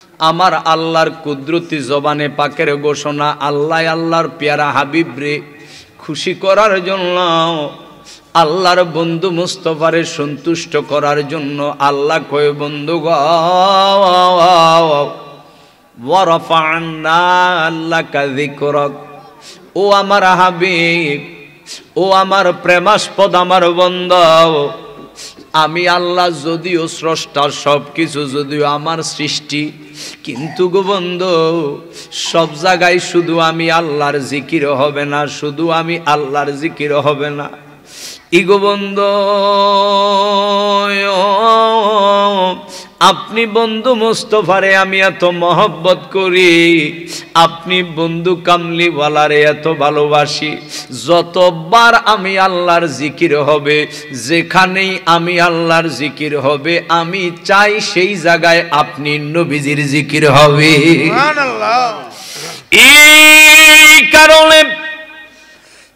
আমার আল্লাহর কুদরতি জবানে পাকের ঘোষণা, আল্লাহ আল্লাহর পেয়ারা হাবিব রে খুশি করার জন্য, আল্লাহর বন্ধু মুস্তাফারে সন্তুষ্ট করার জন্য আল্লাহ কয় বন্ধু গো ওয়ারাফা'না লাকা যিকরাক, ও আমার হাবিব, ও আমার প্রেমাস্পদ আমার বন্ধু, আমি আল্লাহ যদিও স্রষ্টা, সব কিছু যদিও আমার সৃষ্টি, কিন্তু গো বন্ধু সব জায়গায় শুধু আমি আল্লাহর জিকির হবে না, শুধু আমি আল্লাহর জিকির হবে না। ইগো বন্ধু আপনি বন্ধু মুস্তাফারে আমি এত মহব্বত করি, আপনি বন্ধু কামলিওয়ালারে এত ভালোবাসি, যতবার আমি আল্লাহর জিকির হবে, যেখানেই আমি আল্লাহর জিকির হবে, আমি চাই সেই জায়গায় আপনি নবীজির জিকির হবে। সুবহানাল্লাহ। এই কারণে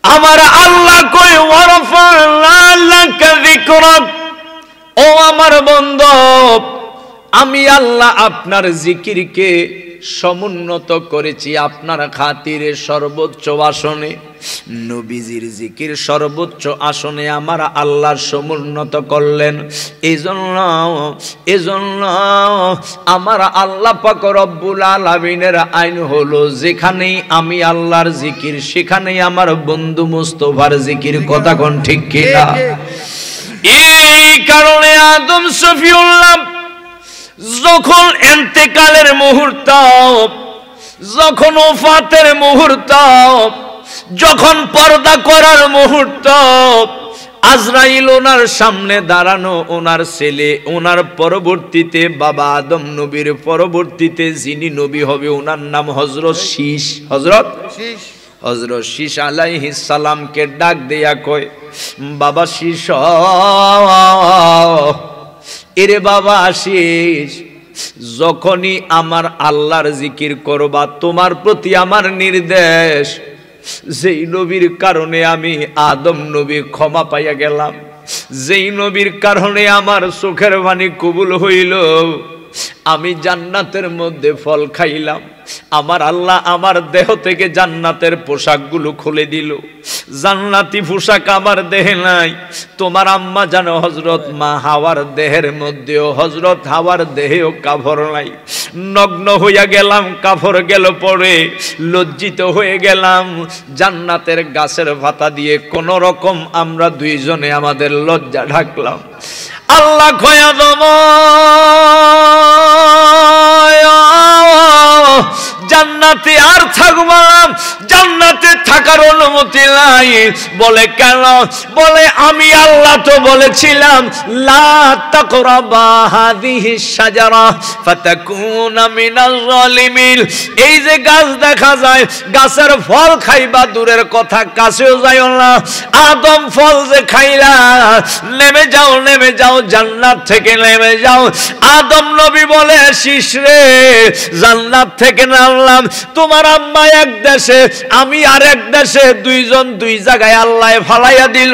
আমার আল্লাহ কই ওয়ারাফা'না লাকা যিকরাক, ও আমার বন্ধু আমি আল্লাহ আপনার জিকিরকে সমুন্নত করেছি আপনার খাতিরে সর্বোচ্চ আসনে, নবীজির জিকির সর্বোচ্চ আসনে আমার আল্লাহ সমুন্নত করলেন। এজন্য আমার আল্লাহ পাক রব্বুল আলামিনের আইন হলো, যেখানেই আমি আল্লাহর জিকির সেখানেই আমার বন্ধু মুস্তাফার জিকির। কথা কোন ঠিক কিনা? এই কারণে আদম শফিউল্লাহ যখন ইন্তেকালের মুহূর্ত, যখন ওফাতের মুহূর্ত, যখন পর্দা করার মুহূর্ত, আজরাইল ওনার সামনে দাঁড়ানো, ওনার ছেলে, ওনার পরবর্তীতে বাবা আদম নবীর পরবর্তীতে যিনি নবী হবে ওনার নাম হযরত শীস, হযরত শীস আলাইহিস সালামকে ডাক দেয়া কয় বাবা শীস, এরে বাবা শীস, যখনই আমার আল্লাহর জিকির করবা তোমার প্রতি আমার নির্দেশ, যেই নবীর কারণে আমি আদম নবী ক্ষমা পাইয়া গেলাম, যেই নবীর কারণে আমার চোখের পানি কবুল হইল, আমি জান্নাতের মধ্যে ফল খাইলাম, আমার আল্লাহ আমার দেহ থেকে জান্নাতের পোশাকগুলো খুলে দিল, জান্নাতি পোশাক আমার দেহে নাই, তোমার আম্মা জানো হযরত মা হাওয়ার দেহের মধ্যেও, হযরত হাওয়ার দেহেও কাপড় নাই, নগ্ন হইয়া গেলাম, কাপড় গেল পরে, লজ্জিত হয়ে গেলাম, জান্নাতের গাছের পাতা দিয়ে কোন রকম আমরা দুইজনে আমাদের লজ্জা ঢাকলাম। আল্লাহ কয়া দম জান্নাতে আর থাকবা, জান্নাতে থাকার অনুমতি নাই। বলে কেন? বলে আমি আল্লাহ তো বলেছিলাম লা তাকরাবা হাযিহিস শাজারা ফাতাকুনা মিনাল জালিমিন। এই যে গাছ দেখা যায়, গাছের ফল খাইবা দূরের কথা, কাছেও যাইও না। আদম ফল যে খাইলা, নেমে যাও, নেমে যাও, জান্নাত থেকে নেমে যাও। আদম নবী বলে শীস রে, জান্নাত থেকে নামলাম, তোমার আম্মা এক দেশে আমি আরেক দেশে, দুইজন দুই জায়গায় আল্লাহ ফালাইয়া দিল।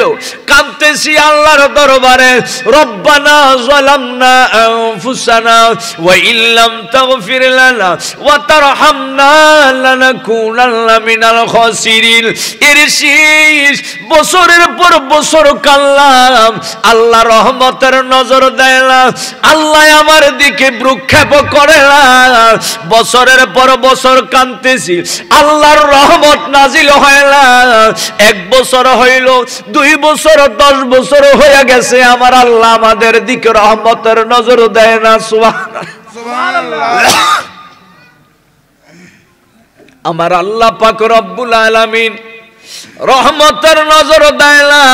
কাঁদতেছি আল্লাহর দরবারে, রব্বানা যালামনা আনফুসানা ওয়া ইল্লাম তাগফির লানা ওয়া তারহামনা লানাকুনান্না মিনাল খাসিরিন। এর শীস বছরের পর বছর কাঁদলাম, আল্লাহ রহমতের নজর দেয় না, আল্লাহ আমার দিকে ভ্রুক্ষেপ করে না। বছরের পর বছর কাঁদতেছি, আল্লাহর রহমত নাজিল হয় না। 1 বছর হইল, 2 বছর, 10 বছর হয়ে গেছে, আমার আল্লাহ আমাদের দিকে রহমতের নজর দেয় না। সুবহানাল্লাহ। আমার আল্লাহ পাক রব্বুল আলামিন রহমতের নজর দেয় না।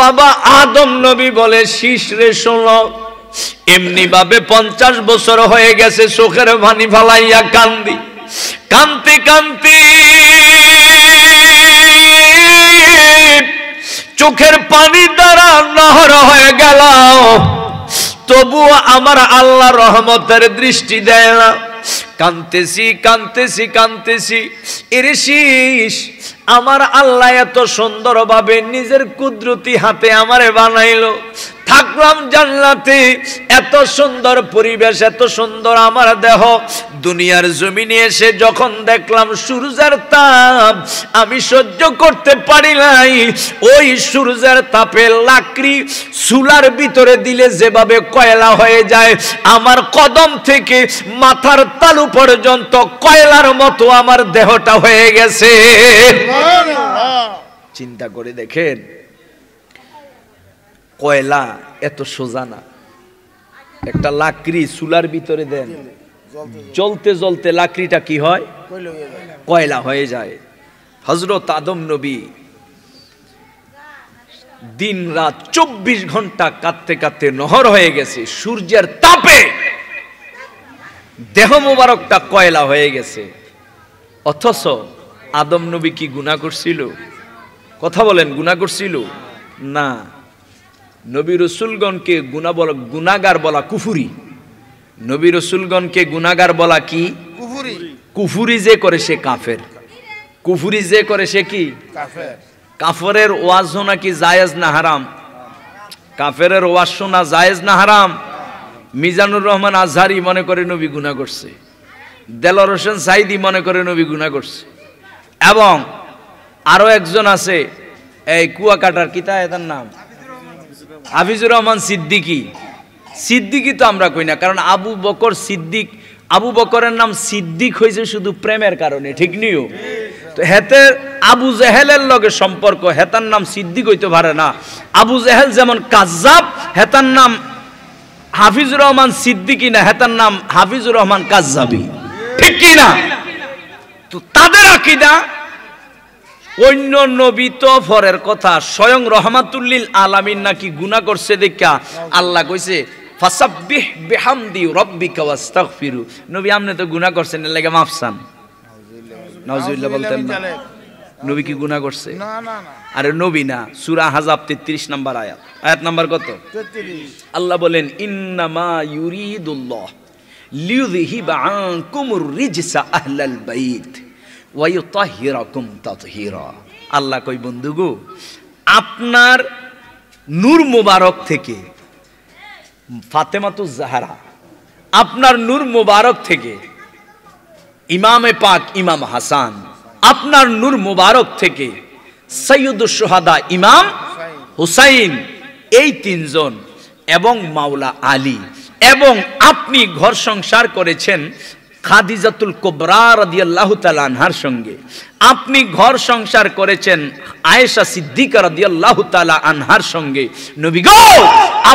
বাবা আদম নবী বলে শীস রে শোনো, এমনি ভাবে 50 বছর হয়ে গেছে, চোখের পানি ফালাইয়া কান্দি, কান্তি কান্তি চোখের পানি দ্বারা নহর হয়ে গেল, তবুও আমার আল্লাহ রহমতের দৃষ্টি দেয় না। কাঁদতেছি কাঁদতেছি কাঁদতেছি, এর শীস আমার আল্লাহ এত সুন্দরভাবে নিজের কুদরতি হাতে আমারে বানাইলো, থাকলাম জান্নাতে, এত সুন্দর পরিবেশ, এত সুন্দর আমার দেহ। দুনিয়ার জমিনে এসে যখন দেখলাম সূর্যের তাপ আমি সহ্য করতে পারি নাই। ওই সূর্যের তাপে লাকড়ি চুলার ভিতরে দিলে যেভাবে কয়লা হয়ে যায়, আমার কদম থেকে মাথার তালু পর্যন্ত কয়লার মতো আমার দেহটা হয়ে গেছে। চিন্তা করে দেখেন, কয়লা এত সোজা না। একটা লাকড়ি চুলার ভিতরে দেন, জ্বলতে জ্বলতে লাকড়িটা কি হয়? কয়লা হয়ে যায়। হযরত আদম নবী দিন রাত 24 ঘন্টা কাঁদতে কাঁদতে নহর হয়ে গেছে, সূর্যের তাপে দেহ মোবারকটা কয়লা হয়ে গেছে। অথচ আদম নবী কি গুনাহ করছিল? কথা বলেন, গুনাহ করছিল না। নবী রাসূলগণকে গুনাহগার বলা কুফরি। নবী রাসূলগণকে গুনাহগার বলা কি? কুফরি। কুফরি যে করে সে কাফের। কুফরি যে করে সে কি? কাফের। কাফেরের ওয়াজ শোনা কি জায়েজ না হারাম? কাফেরের ওয়াজ শোনা জায়েজ না হারাম? মিজানুর রহমান আজহারি মনে করে নবী গুনাহ করছে, দেলোয়ার হোসেন সাইদি মনে করে নবী গুনাহ করছে, এবং আরো একজন আছে এই কুয়াকাটার কিতা এটার নাম হাফিজুর রহমান সিদ্দিকী। সিদ্দিকী তো আমরা কই না, কারণ আবু বকর সিদ্দিক, আবু বকরের নাম সিদ্দিক হয়েছে শুধু প্রেমের কারণে, ঠিক নিও তো। হেতে আবু জেহেলের লগে সম্পর্ক, হেতার নাম সিদ্দিক হইতে পারে না। আবু জেহেল যেমন কাজ্জাব, হেতার নাম হাফিজুর রহমান সিদ্দিকী না, হেতার নাম হাফিজুর রহমান কাজ্জাবি, ঠিক কি না? তো তাদের আকীদা অন্য নবী তো পরের কথা, স্বয়ং রহমাতুল্লিল আলামিন নাকি গুনাহ করছে দেখা আল্লাহ কইছে ফাসাব্বিহ বিহামদি রাব্বিকা ওয়াস্তাগফিরু। নবী আপনি তো গুনাহ করছেন, এর লাগি মাফ চান। নাউজুবিল্লাহ বলতেন না? নবী কি গুনাহ করছে? না না না, আরে নবী না। সূরা আহজাব 33 নম্বর আয়াত, আয়াত নাম্বার কত? 33। আল্লাহ বলেন ইন্নামা ইউরিদুল্লাহ লিইউযহিবা আনকুমুর রিজসা আহলাল বাইত ওয়া ইউতাহহিরাকুম তাতহীরা। আল্লাহ কই বন্ধু গো, আপনার নূর মুবারক থেকে ফাতেমাতুজ জাহরা, আপনার নূর মুবারক থেকে ইমামে পাক ইমাম হাসান, আপনার নূর মুবারক থেকে সৈয়দুশ শুহাদা ইমাম হুসাইন, এই তিনজন এবং মাওলা আলী, এবং আপনি ঘর সংসার করেছেন খাদিজাতুল কুবরা রাদিয়াল্লাহু তাআলা আনহার সঙ্গে, আপনি ঘর সংসার করেছেন আয়েশা সিদ্দিকা রাদিয়াল্লাহু তাআলা আনহার সঙ্গে। নবী গো,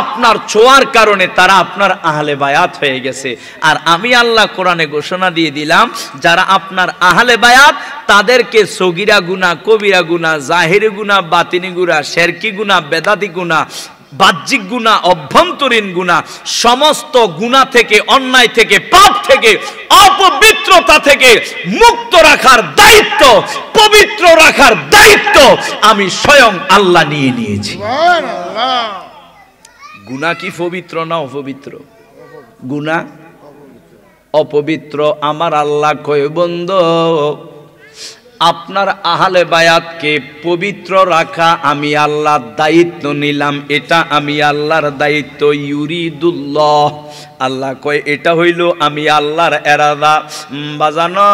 আপনার ছোঁয়ার কারণে তারা আপনার আহলে বায়াত হয়ে গেছে। আর আমি আল্লাহ কোরআনে ঘোষণা দিয়ে দিলাম, যারা আপনার আহলে বায়াত তাদেরকে সগীরা গুনাহ, কবিরা গুনাহ, জাহিরি গুনাহ, বাতিনি গুনাহ, শিরকি গুনাহ, বেদাতি গুনাহ, বাহ্যিক গুনাহ, অভ্যন্তরীণ গুনাহ, সমস্ত গুনাহ থেকে, অন্যায় থেকে, পাপ থেকে, অপবিত্রতা থেকে মুক্ত রাখার দায়িত্ব, পবিত্র রাখার দায়িত্ব আমি স্বয়ং আল্লাহ নিয়ে নিয়েছি। সুবহানাল্লাহ। গুনাহ কি পবিত্র না অপবিত্র? গুনাহ অপবিত্র। আমার আল্লাহ কয় বন্ধু, আপনার আহলে বায়াতকে পবিত্র রাখা আমি আল্লাহর দায়িত্ব নিলাম, এটা আমি আল্লাহর দায়িত্ব। ইউরিদুল্লাহ, আল্লাহ কয় এটা হইল আমি আল্লাহর এরাদা। বাজানো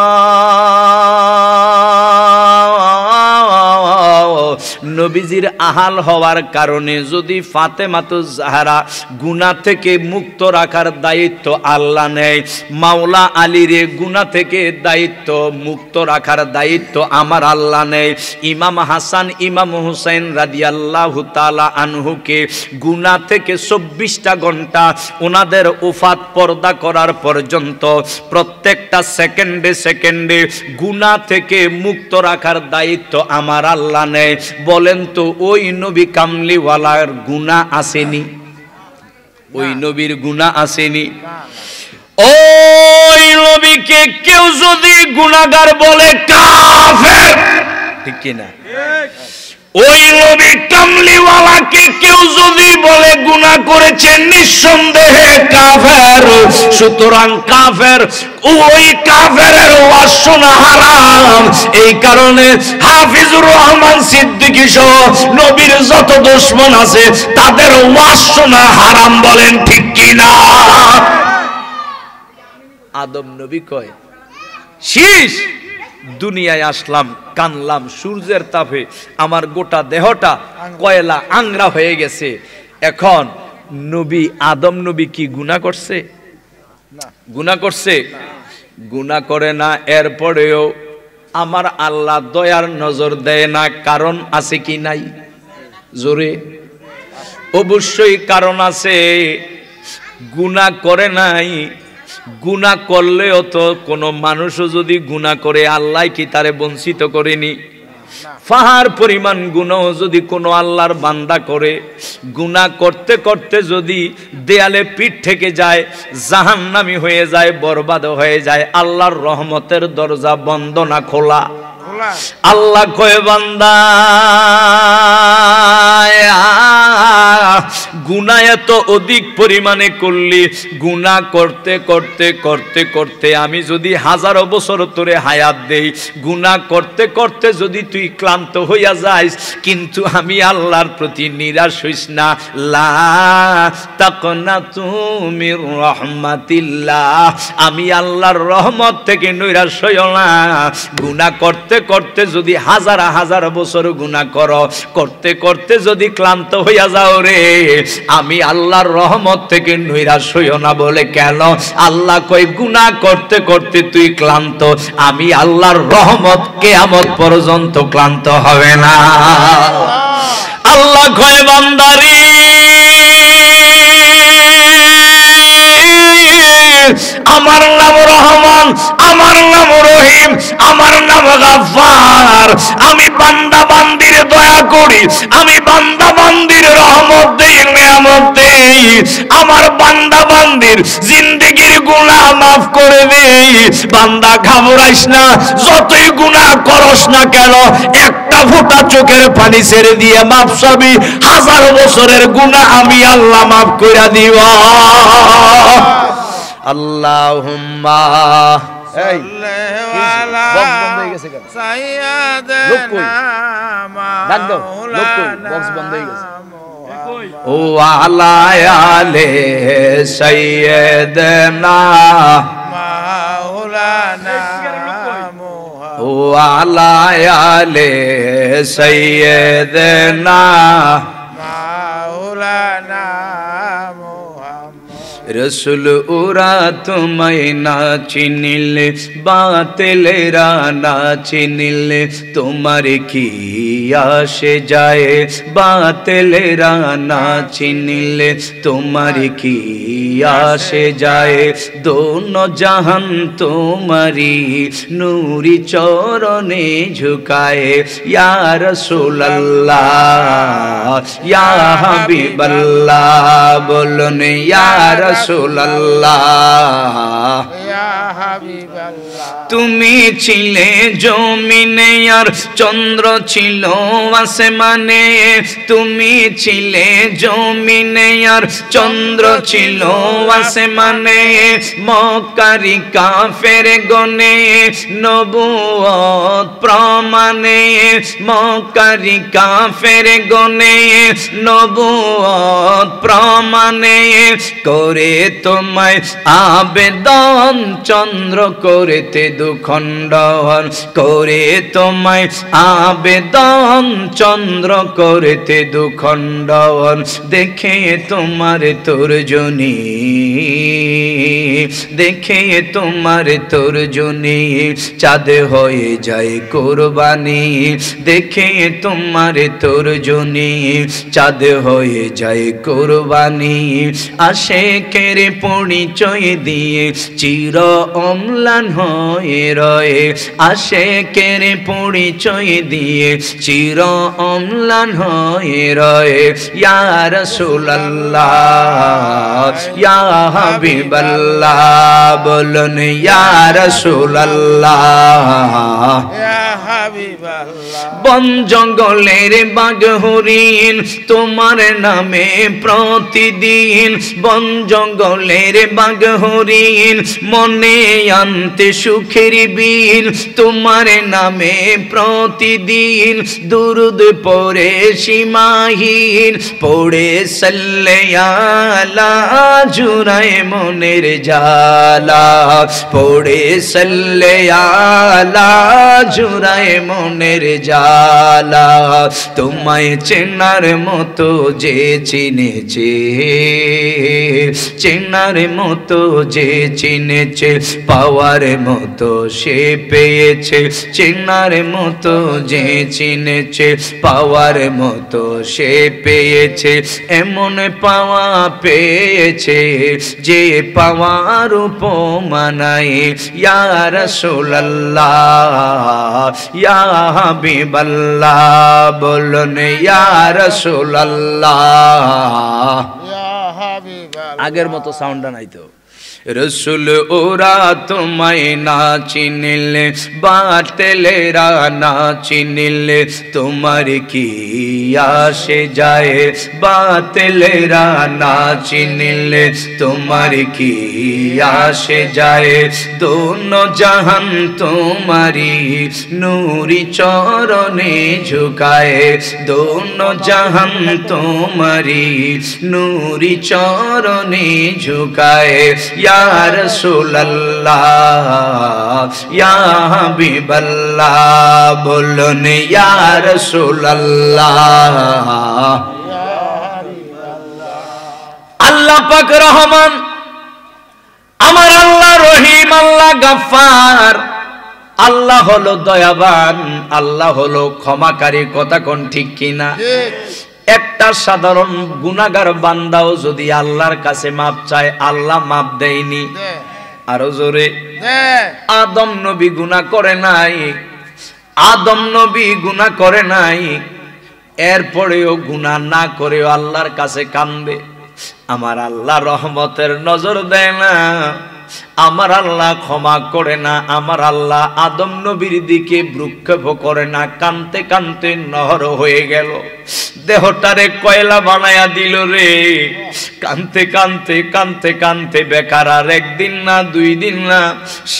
নবীজির আহাল হওয়ার কারণে যদি ফাতেমাতুজ জাহরা গুনাহ থেকে মুক্ত রাখার দায়িত্ব আল্লাহ নেয়, মাওলা আলীরে গুনাহ থেকে দায়িত্ব মুক্ত রাখার দায়িত্ব আমার আল্লাহ নেয়, ইমাম হাসান ইমাম হুসাইন রাদিয়াল্লাহু তাআলা আনহুকে গুনাহ থেকে 24টা ঘন্টা ওনাদের উফাত পর্দা করার পর্যন্ত প্রত্যেকটা সেকেন্ডে সেকেন্ডে গুনাহ থেকে মুক্ত রাখার দায়িত্ব আমার আল্লাহ নেয়। বলেন তো ওই নবী কামলিওয়ালার গুনাহ আসেনি? ওই নবীর গুনাহ আসেনি? ওই নবীকে কেউ যদি গুনাহগার বলে কাফের, ঠিক কি না? ওই নবী কামলিওয়ালাকে কেউ যদি বলে গুনাহ করেছে নিঃসন্দেহে কাফের। সুতরাং কাফের, ওই কাফেরের ওয়াজ শোনা হারাম। এই কারণে হাফিজুর রহমান সিদ্দিকী সহ নবীর যত দুশমন আছে তাদের ওয়াজ শোনা হারাম। বলেন ঠিক কিনা? আদম নবী কয়, শীষ দুনিয়ায় আসলাম, কানলাম, সূর্যের তাপে আমার গোটা দেহটা কয়লা আংরা হয়ে গেছে। এখন নবী আদম নবী কি গুনাহ করছে? গুনাহ করছে? গুনাহ করে না। এরপরেও আমার আল্লাহ দয়ার নজর দেয় না। কারণ আছে কি নাই? জোরে অবশ্যই কারণ আছে। গুনাহ করে নাই। গুনাহ করলেও তো কোনো মানুষও যদি গুনাহ করে আল্লাহ কি তারে বঞ্চিত করেনি? পাহাড় পরিমাণ গুনাহ যদি কোনো আল্লাহর বান্দা করে, গুনাহ করতে করতে যদি দেয়ালে পিঠ থেকে যায়, জাহান্নামী হয়ে যায়, বরবাদ হয়ে যায়, আল্লাহর রহমতের দরজা বন্ধ না খোলা? আল্লাহ কয় বান্দা গুনাহ এত অধিক পরিমাণে করলি, গুনাহ করতে করতে করতে করতে আমি যদি হাজারো বছর তোরে হায়াত দেই, গুনাহ করতে করতে যদি তুই ক্লান্ত হইয়া যাইস, কিন্তু আমি আল্লাহর প্রতি নিরাশ হইস না। লা তাকনাতু মির রাহমাতিল্লাহ, আমি আল্লাহর রহমত থেকে নিরাশ হইও না। গুনাহ করতে করতে যদি হাজার হাজার বছর গুনাহ করো, করতে করতে যদি ক্লান্ত হইয়া যাও রে, আমি আল্লাহর রহমত থেকে নিরাশ হইও না। বলে কেন? আল্লাহ কই গুনাহ করতে করতে তুই ক্লান্ত, আমি আল্লাহর রহমত কিয়ামত পর্যন্ত ক্লান্ত হবে না। আল্লাহ কয় বান্দারে আমার নাম রহমান, আমার নাম রহিম, আমার নাম গাফফার। আমি বান্দা বান্দির দয়া করি, আমি বান্দা বান্দির রহমত দেই, নিয়ামত দেই। আমার বান্দা বান্দির জিন্দেগির গুনাহ মাফ করে দেই। বান্দা ঘাবড়াইস না, যতই গুনাহ করস না কেন, একটা ফোঁটা চোখের পানি ছেড়ে দিয়ে মাফ চাবি, হাজার বছরের গুনাহ আমি আল্লাহ মাফ কইরা দিব। আল্লাহুম্মা ও আলা আলে সাইয়্যিদনা মাওলানা, ও আলা আলে সাইয়্যিদনা মাওলানা রসুল। ওরা তোমায় না চিনিলে, বাতিলেরা না চিনিলে, তোমার কি আসে যায়? বাতিলেরা না চিনিলে, তোমার কি আসে যায়? দোনো জাহান তোমারি নূরি চরণে ঝুকায়। ইয়া রাসূলুল্লাহ, ইয়া হাবিবাল্লাহ, বলুন ইয়া রাসূলুল্লাহ, ইয়া হাবিবাল্লাহ। তুমি ছিলে জমিনে আর চন্দ্র ছিল আসমানে, তুমি ছিলে জমিনে আর চন্দ্র ছিল আসমানে। মক্কারি কাফের গনে নবুয়ত প্রমাণে, মক্কারি কাফের গনে নবুয়ত প্রমাণে। করে তোমায় আবেদন চন্দ্র করেতে দুখণ্ডন, করে তোমায় আবেদন চন্দ্র করেতে দুখণ্ডন। দেখে তোমার তর্জনী, দেখে তোমার তর্জনী, চাঁদ হয়ে যায় কোরবানি। দেখে তোমার তর্জনী, চাঁদ হয়ে যায় কোরবানি। আশেকের পরিচয় দিয়ে চির অম্লান হয়ে রয়ে, আশেকের পরিচয় দিয়ে চির অম্লান হয়ে রয়ে। ইয়া রাসূলুল্লাহ, ইয়া হাবিবাল্লাহ, বলুন ইয়া রাসূলুল্লাহ, ইয়া হাবিবাল্লাহ বন জঙ্গলের বাঘ হরিণ তোমার নামে প্রতিদিন, বন জঙ্গলের বাঘ হরিণ মনে আনতে সুখের বিন, তোমার নামে প্রতিদিন দুরুদ পড়ে সীমাহীন, পড়ে সাল্লে আলা জুড়ায় মনের জালা, পড়ে সাল্লে আলা জুড়ায় মনের জালা, তোমায় চেনার মতো যে চিনেছে, চেনার মতো যে চিনেছে, পাওয়ার মতো সে পেয়েছে, চেনার মতো যে চিনেছে, পাওয়ার মতো সে পেয়েছে, এমন পাওয়া পেয়েছে যে পাওয়ার উপমা নাই। ইয়া রাসূলুল্লাহ ইয়া হাবিবাল্লাহ বলুন ইয়া রাসূলুল্লাহ। আগের মতো সাউন্ডটা নাই তো। রসুল ওরা তোমায় না চিনিলে, বাতিলেরা না চিনিলে তোমার কি আসে যায়, বাতিলেরা না চিনিলে তোমার কি আসে যায়, দোনো জাহান তোমারি নূরি চরণে ঝুকায়, দোনো জাহান তোমারি নূরি চরণে ঝুকায়। ইয়া রাসূলুল্লাহ ইয়া হাবিবাল্লাহ বলুন ইয়া রাসূলুল্লাহ। আল্লাহ পাক রহমান, আমার আল্লাহ রহিম, আল্লাহ গাফফার, আল্লাহ হলো দয়াবান, আল্লাহ হলো ক্ষমাকারী। কথা কোন ঠিক কিনা? একটা সাধারণ গুনাহগার বান্দাও যদি আল্লাহর কাছে মাপ চায়, আল্লাহ মাপ দেয়নি। আরো জোরে, আদম নবী গুনাহ করে নাই, আদম নবী গুনাহ করে নাই, এরপরেও গুনাহ না করেও আল্লাহর কাছে কান্দে। আমার আল্লাহ রহমতের নজর দেয় না, আমার আল্লাহ ক্ষমা করে না, আমার আল্লাহ আদম নবীর দিকে ভ্রুক্ষেপ করে না। কানতে কানতে নহর হয়ে গেল, দেহটারে কয়লা বানায়া দিল রে। কানতে কানতে কানতে কানতে বেকার আর একদিন না, 2 দিন না,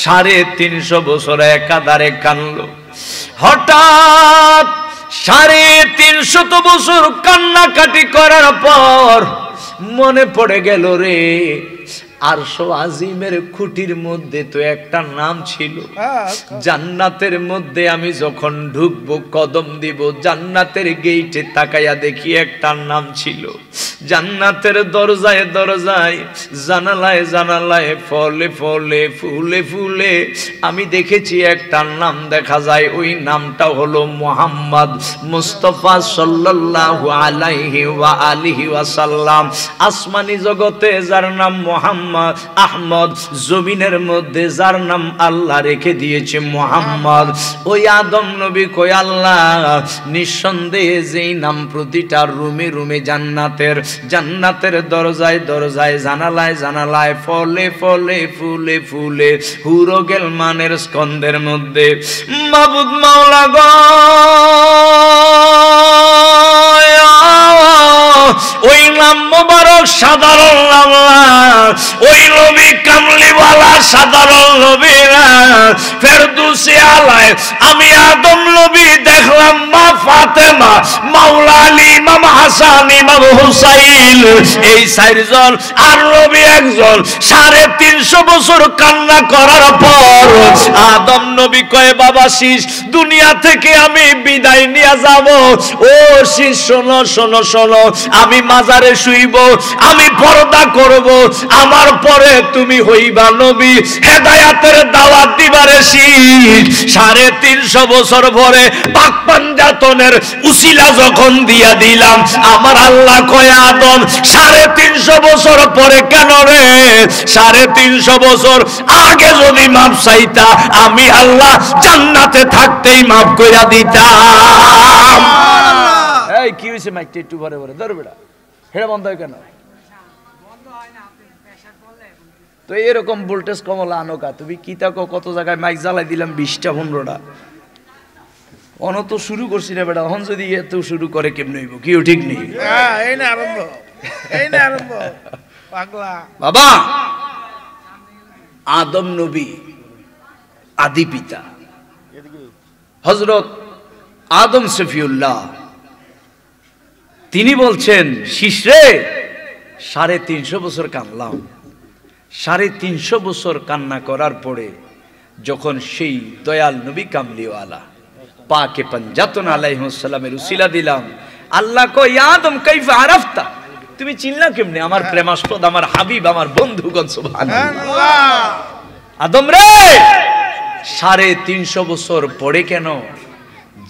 350 বছর একাধারে কানলো। হঠাৎ 350 বছর কান্নাকাটি করার পর মনে পড়ে গেল রে, আরশ আজিমের খুঁটির মধ্যে তো একটা নাম ছিল। জান্নাতের মধ্যে আমি যখন ঢুকবো, কদম দিব, জান্নাতের গেইটে তাকাইয়া দেখি একটা নাম ছিল। জান্নাতের দরজায় দরজায়, জানালায় জানালায়, ফলে ফলে, ফুলে ফুলে আমি দেখেছি একটা নাম দেখা যায়। ওই নামটা হলো মুহাম্মদ মুস্তাফা সাল্লাল্লাহু আলাইহি ওয়া আলিহি ওয়াসাল্লাম। আসমানি জগতে যার নাম মুহাম্মদ আহমদ, জমিনের মধ্যে যার নাম আল্লাহ রেখে দিয়েছে মুহাম্মদ। ওই আদম নবী কই, আল্লাহ নিঃসন্দেহে যেই নাম প্রতিটা রুমে রুমে জান্নাতের, জান্নাতের দরজায় দরজায়, জানালায় জানালায়, ফলে ফলে, ফুলে ফুলে, হুরো গেলমানের স্কন্ধের মধ্যে, মাবুদ মাওলা গো, ওই নাম মোবারক সাধারণ নাম না, ওই নবী কামলিওয়ালা সাধারণ নবী না। ফেরদৌসে আলায় আমি আদম নবী দেখলাম, মা ফাতেমা, মাওলা আলী, ইমাম হাসান, ইমাম হুসাইন, এই 4 জন, আর নবী একজন। 350 বছর কান্না করার পর আদম নবী কয়, বাবা শীষ, দুনিয়া থেকে আমি বিদায় নিয়ে যাব। ও শীষ শোনো শোনো শোনো, আমি মাজারে শুইব, আমি পর্দা করব, আমার পরে তুমি হইবা নবী, হেদায়েতের দাওয়াত দিবারে শীষ। 350 বছর পরে পাক পাঞ্জাতনের উসিলা যখন দিয়া দিলাম, আমার আল্লাহ কয়, আদম 350 বছর পরে কেন রে? 350 বছর আগে যদি মাপ চাইতা, আমি আল্লাহ জান্নাতে থাকতেই মাপ কইরা দিতাম। এই কি হইছে? মাইকটা একটু ভরে ভরে ধর বেটা, হেড়া বন্ধ হয় কেন? তো এরকম ভোল্টেজ কমলা আনোকা, তুমি কি তাকো, কত জায়গায় মাইক জ্বালাই দিলাম 20টা 15টা। অনত শুরু করছি না বেটা, এখন যদি এত শুরু করে কেমন হইব? কেউ ঠিক নেই। এই না আরম্ভ, এই না আরম্ভ পাগলা। বাবা, আদম নবী আদি পিতা হযরত আদম শফিউল্লাহ, তিনি বলছেন, শিশরে 350 বছর কাঁদলাম। 350 বছর কান্না করার পরে যখন সেই দয়াল নবী কামলিওয়ালা পাকে পাঞ্জাতুন আলাইহিস সালামের উসিলা দিলাম, আল্লাহ কয়, আদম কাইফা আরাফতা, তুমি চিনলা কেমনে আমার প্রেমাস্পদ, আমার হাবিব, আমার বন্ধুগণ? সুবহানাল্লাহ। আদম রে, 350 বছর পরে কেন?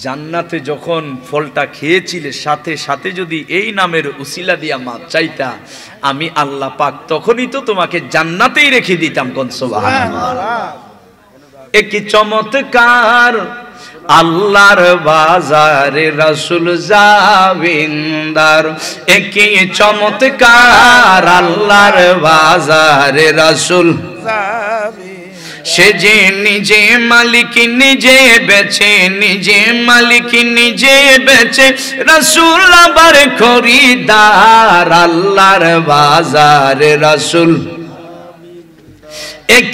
জান্নাতে যখন ফলটা খেয়েছিলে, সাথে সাথে যদি এই নামের উসিলা দিয়া মাপ চাইতা, আমি আল্লাহ পাক তখনই তো তোমাকে জান্নাতেই রেখে দিতাম। কোন সুবহানাল্লাহ। কি চমৎকার আল্লাহর বাজারে রাসূল জাবিন্দার, কি চমৎকার আল্লাহর বাজারে রাসূল। সে যে নিজে মালিক নিজে বেচে, নিজে মালিক নিজে বেচে, রাসূল আবার খরিদার আল্লাহর বাজারে রাসূল।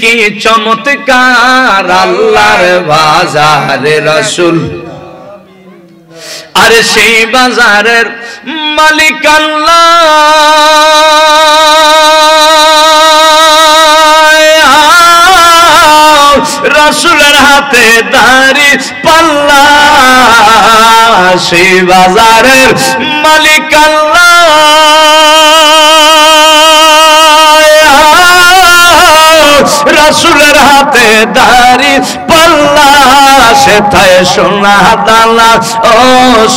কি চমৎকার আল্লাহর বাজারে রাসূল। আর সেই বাজারের মালিক আল্লাহ, রাসূলের হাতে দাড়ি পাল্লা। সেই বাজারের মালিক আল্লাহ, রাসূলের হাতে দাড়ি পাল্লা। সেথায় সোনা দানা, ও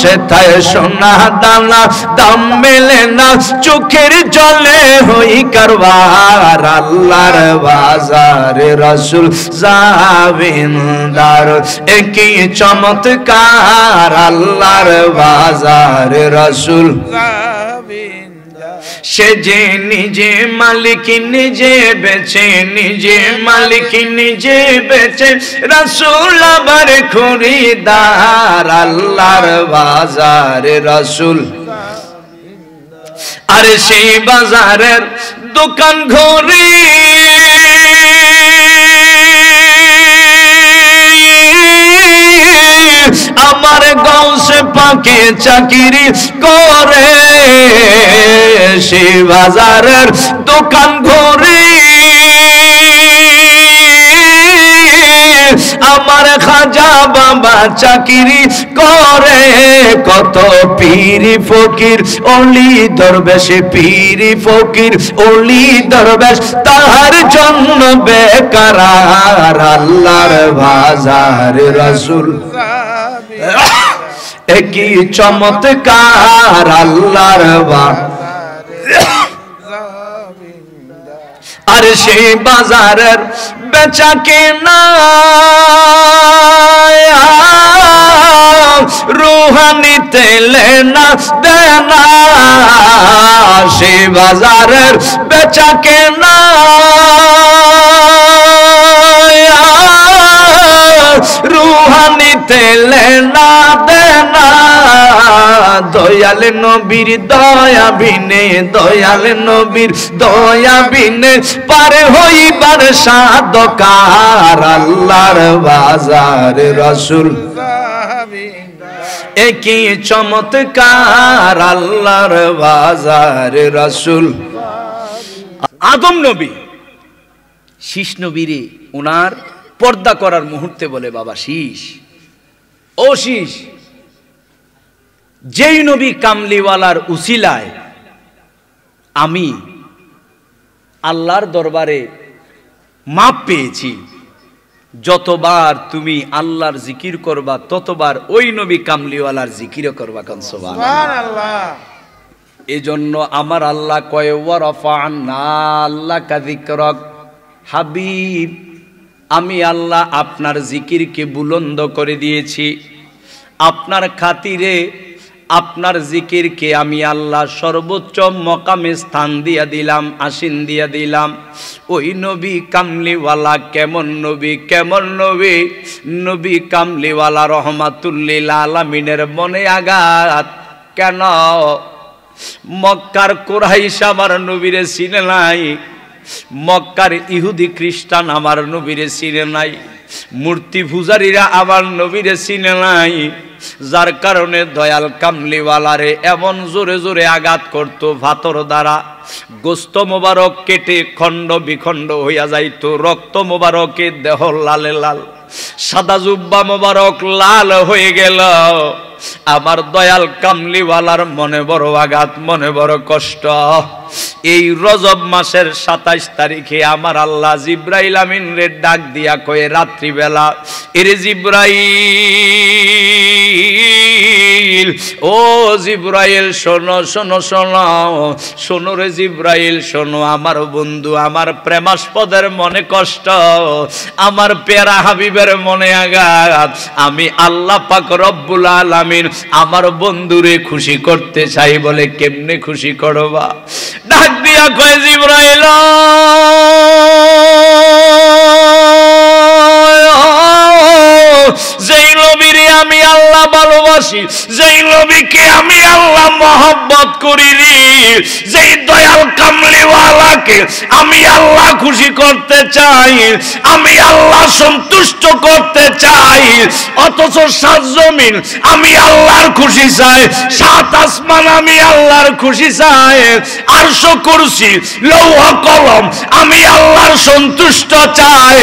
সেথায় সোনা দানা, দাম মেলে না চোখের জলে হই কারবার আল্লাহর বাজারে রাসূল জাবিন্দার। কি চমৎকার আল্লাহর বাজারে রাসূল। সে যে নিজে মালিক নিজে বেচে, নিজে মালিক নিজে বেচে, রাসূল আবার খরিদার আল্লাহর বাজারে রাসূল। আর সেই বাজারের দোকান ঘরে আমার গাউসে পাকে চাকরি করে। সেই বাজারের দোকান ঘরে আমার খাজা বাবা চাকরি করে। কত পীর ফকির অলি দরবেশ, পীর ফকির অলি দরবেশ, তাহার জন্য বেকারার আল্লাহর বাজারে রাসূল। কি চমৎকার আল্লাহর বাজারে। আর সেই বাজারের বেচা কেনা রুহানিতে লেনা দেনা। সেই বাজারের বেচা কেনা রুহানিতে লেনা দেনা। দয়াল নবীর দয়া বিনে, দয়াল নবীর দয়া বিনে, পারে হইবার সাধকার আল্লাহর বাজারে রাসূল। কি চমৎকার আল্লাহর বাজারে রাসূল। আদম নবী শীষ নবীরে উনার পর্দা করার মুহূর্তে বলে, বাবা শীষ, ও শীষ, যেই নবী কামলিওয়ালার উসিলায় আমি আল্লাহর দরবারে মাপ পেয়েছি, যতবার তুমি আল্লাহর জিকির করবা ততবার ওই নবী কামলিওয়ালার জিকিরও করবা। কান সুবহানাল্লাহ। এজন্য আমার আল্লাহ কয়, ওয়া রাফা'না লাকা যিকরাক, হাবিব আমি আল্লাহ আপনার জিকিরকে বুলন্দ করে দিয়েছি। আপনার খাতিরে আপনার জিকিরকে আমি আল্লাহ সর্বোচ্চ মকামে স্থান দিয়া দিলাম, আসীন দিয়া দিলাম। ওই নবী কামলিওয়ালা কেমন নবী, কেমন নবী? নবী কামলিওয়ালা রহমাতুল্লিল আলামিনের মনে আঘাত কেন? মক্কার কুরাইশ আমার নবীরে চিনে নাই, মক্কার ইহুদি খ্রিস্টান আমার নবীরে চিনে নাই, মূর্তি পূজারীরা আমার নবীরে চিনে নাই, যার কারণে দয়াল কামলিওয়ালারে এমন জোরে জোরে আঘাত করত ভাতর দ্বারা। গোস্ত মোবারক কেটে খণ্ড বিখণ্ড হইয়া যাইত, রক্ত মোবারকে দেহ লালে লাল, সাদা জুব্বা মোবারক লাল হয়ে গেল। আমার দয়াল কামলিওয়ালার মনে বড় আঘাত, মনে বড় কষ্ট। এই রজব মাসের 27 তারিখে আমার আল্লাহ জিব্রাইল আমিন রে ডাক দিয়া কয়ে রাত্রিবেলা, এরে জিব্রাইল, ও জিব্রাইল শোনো শোনো শোনো, শোনো রে জিব্রাইল শোনো, আমার বন্ধু আমার প্রেমাস্পদের মনে কষ্ট, আমার পেয়ারা হাবিবের মনে আঘাত। আমি আল্লাহ পাক রব্বুল আলামিন আমার বন্ধুরে খুশি করতে চাই, বলে কেমনে খুশি করবা? ডাক দিয়া কয় জিব্রাইল, যেই নবীরে আমি আল্লাহ ভালোবাসি, যেই নবীকে আমি আল্লাহ মহব্বত করি রে, যেই দয়াল কামলিওয়ালাকে আমি আল্লাহ খুশি করতে চাই, আমি আল্লাহ সন্তুষ্ট করতে চাই, অথচ 7 জমিন আমি আল্লাহর খুশি চাই, 7 আসমান আমি আল্লাহর খুশি চাই, আরশ কুরসি লৌহ কলম আমি আল্লাহর সন্তুষ্ট চাই,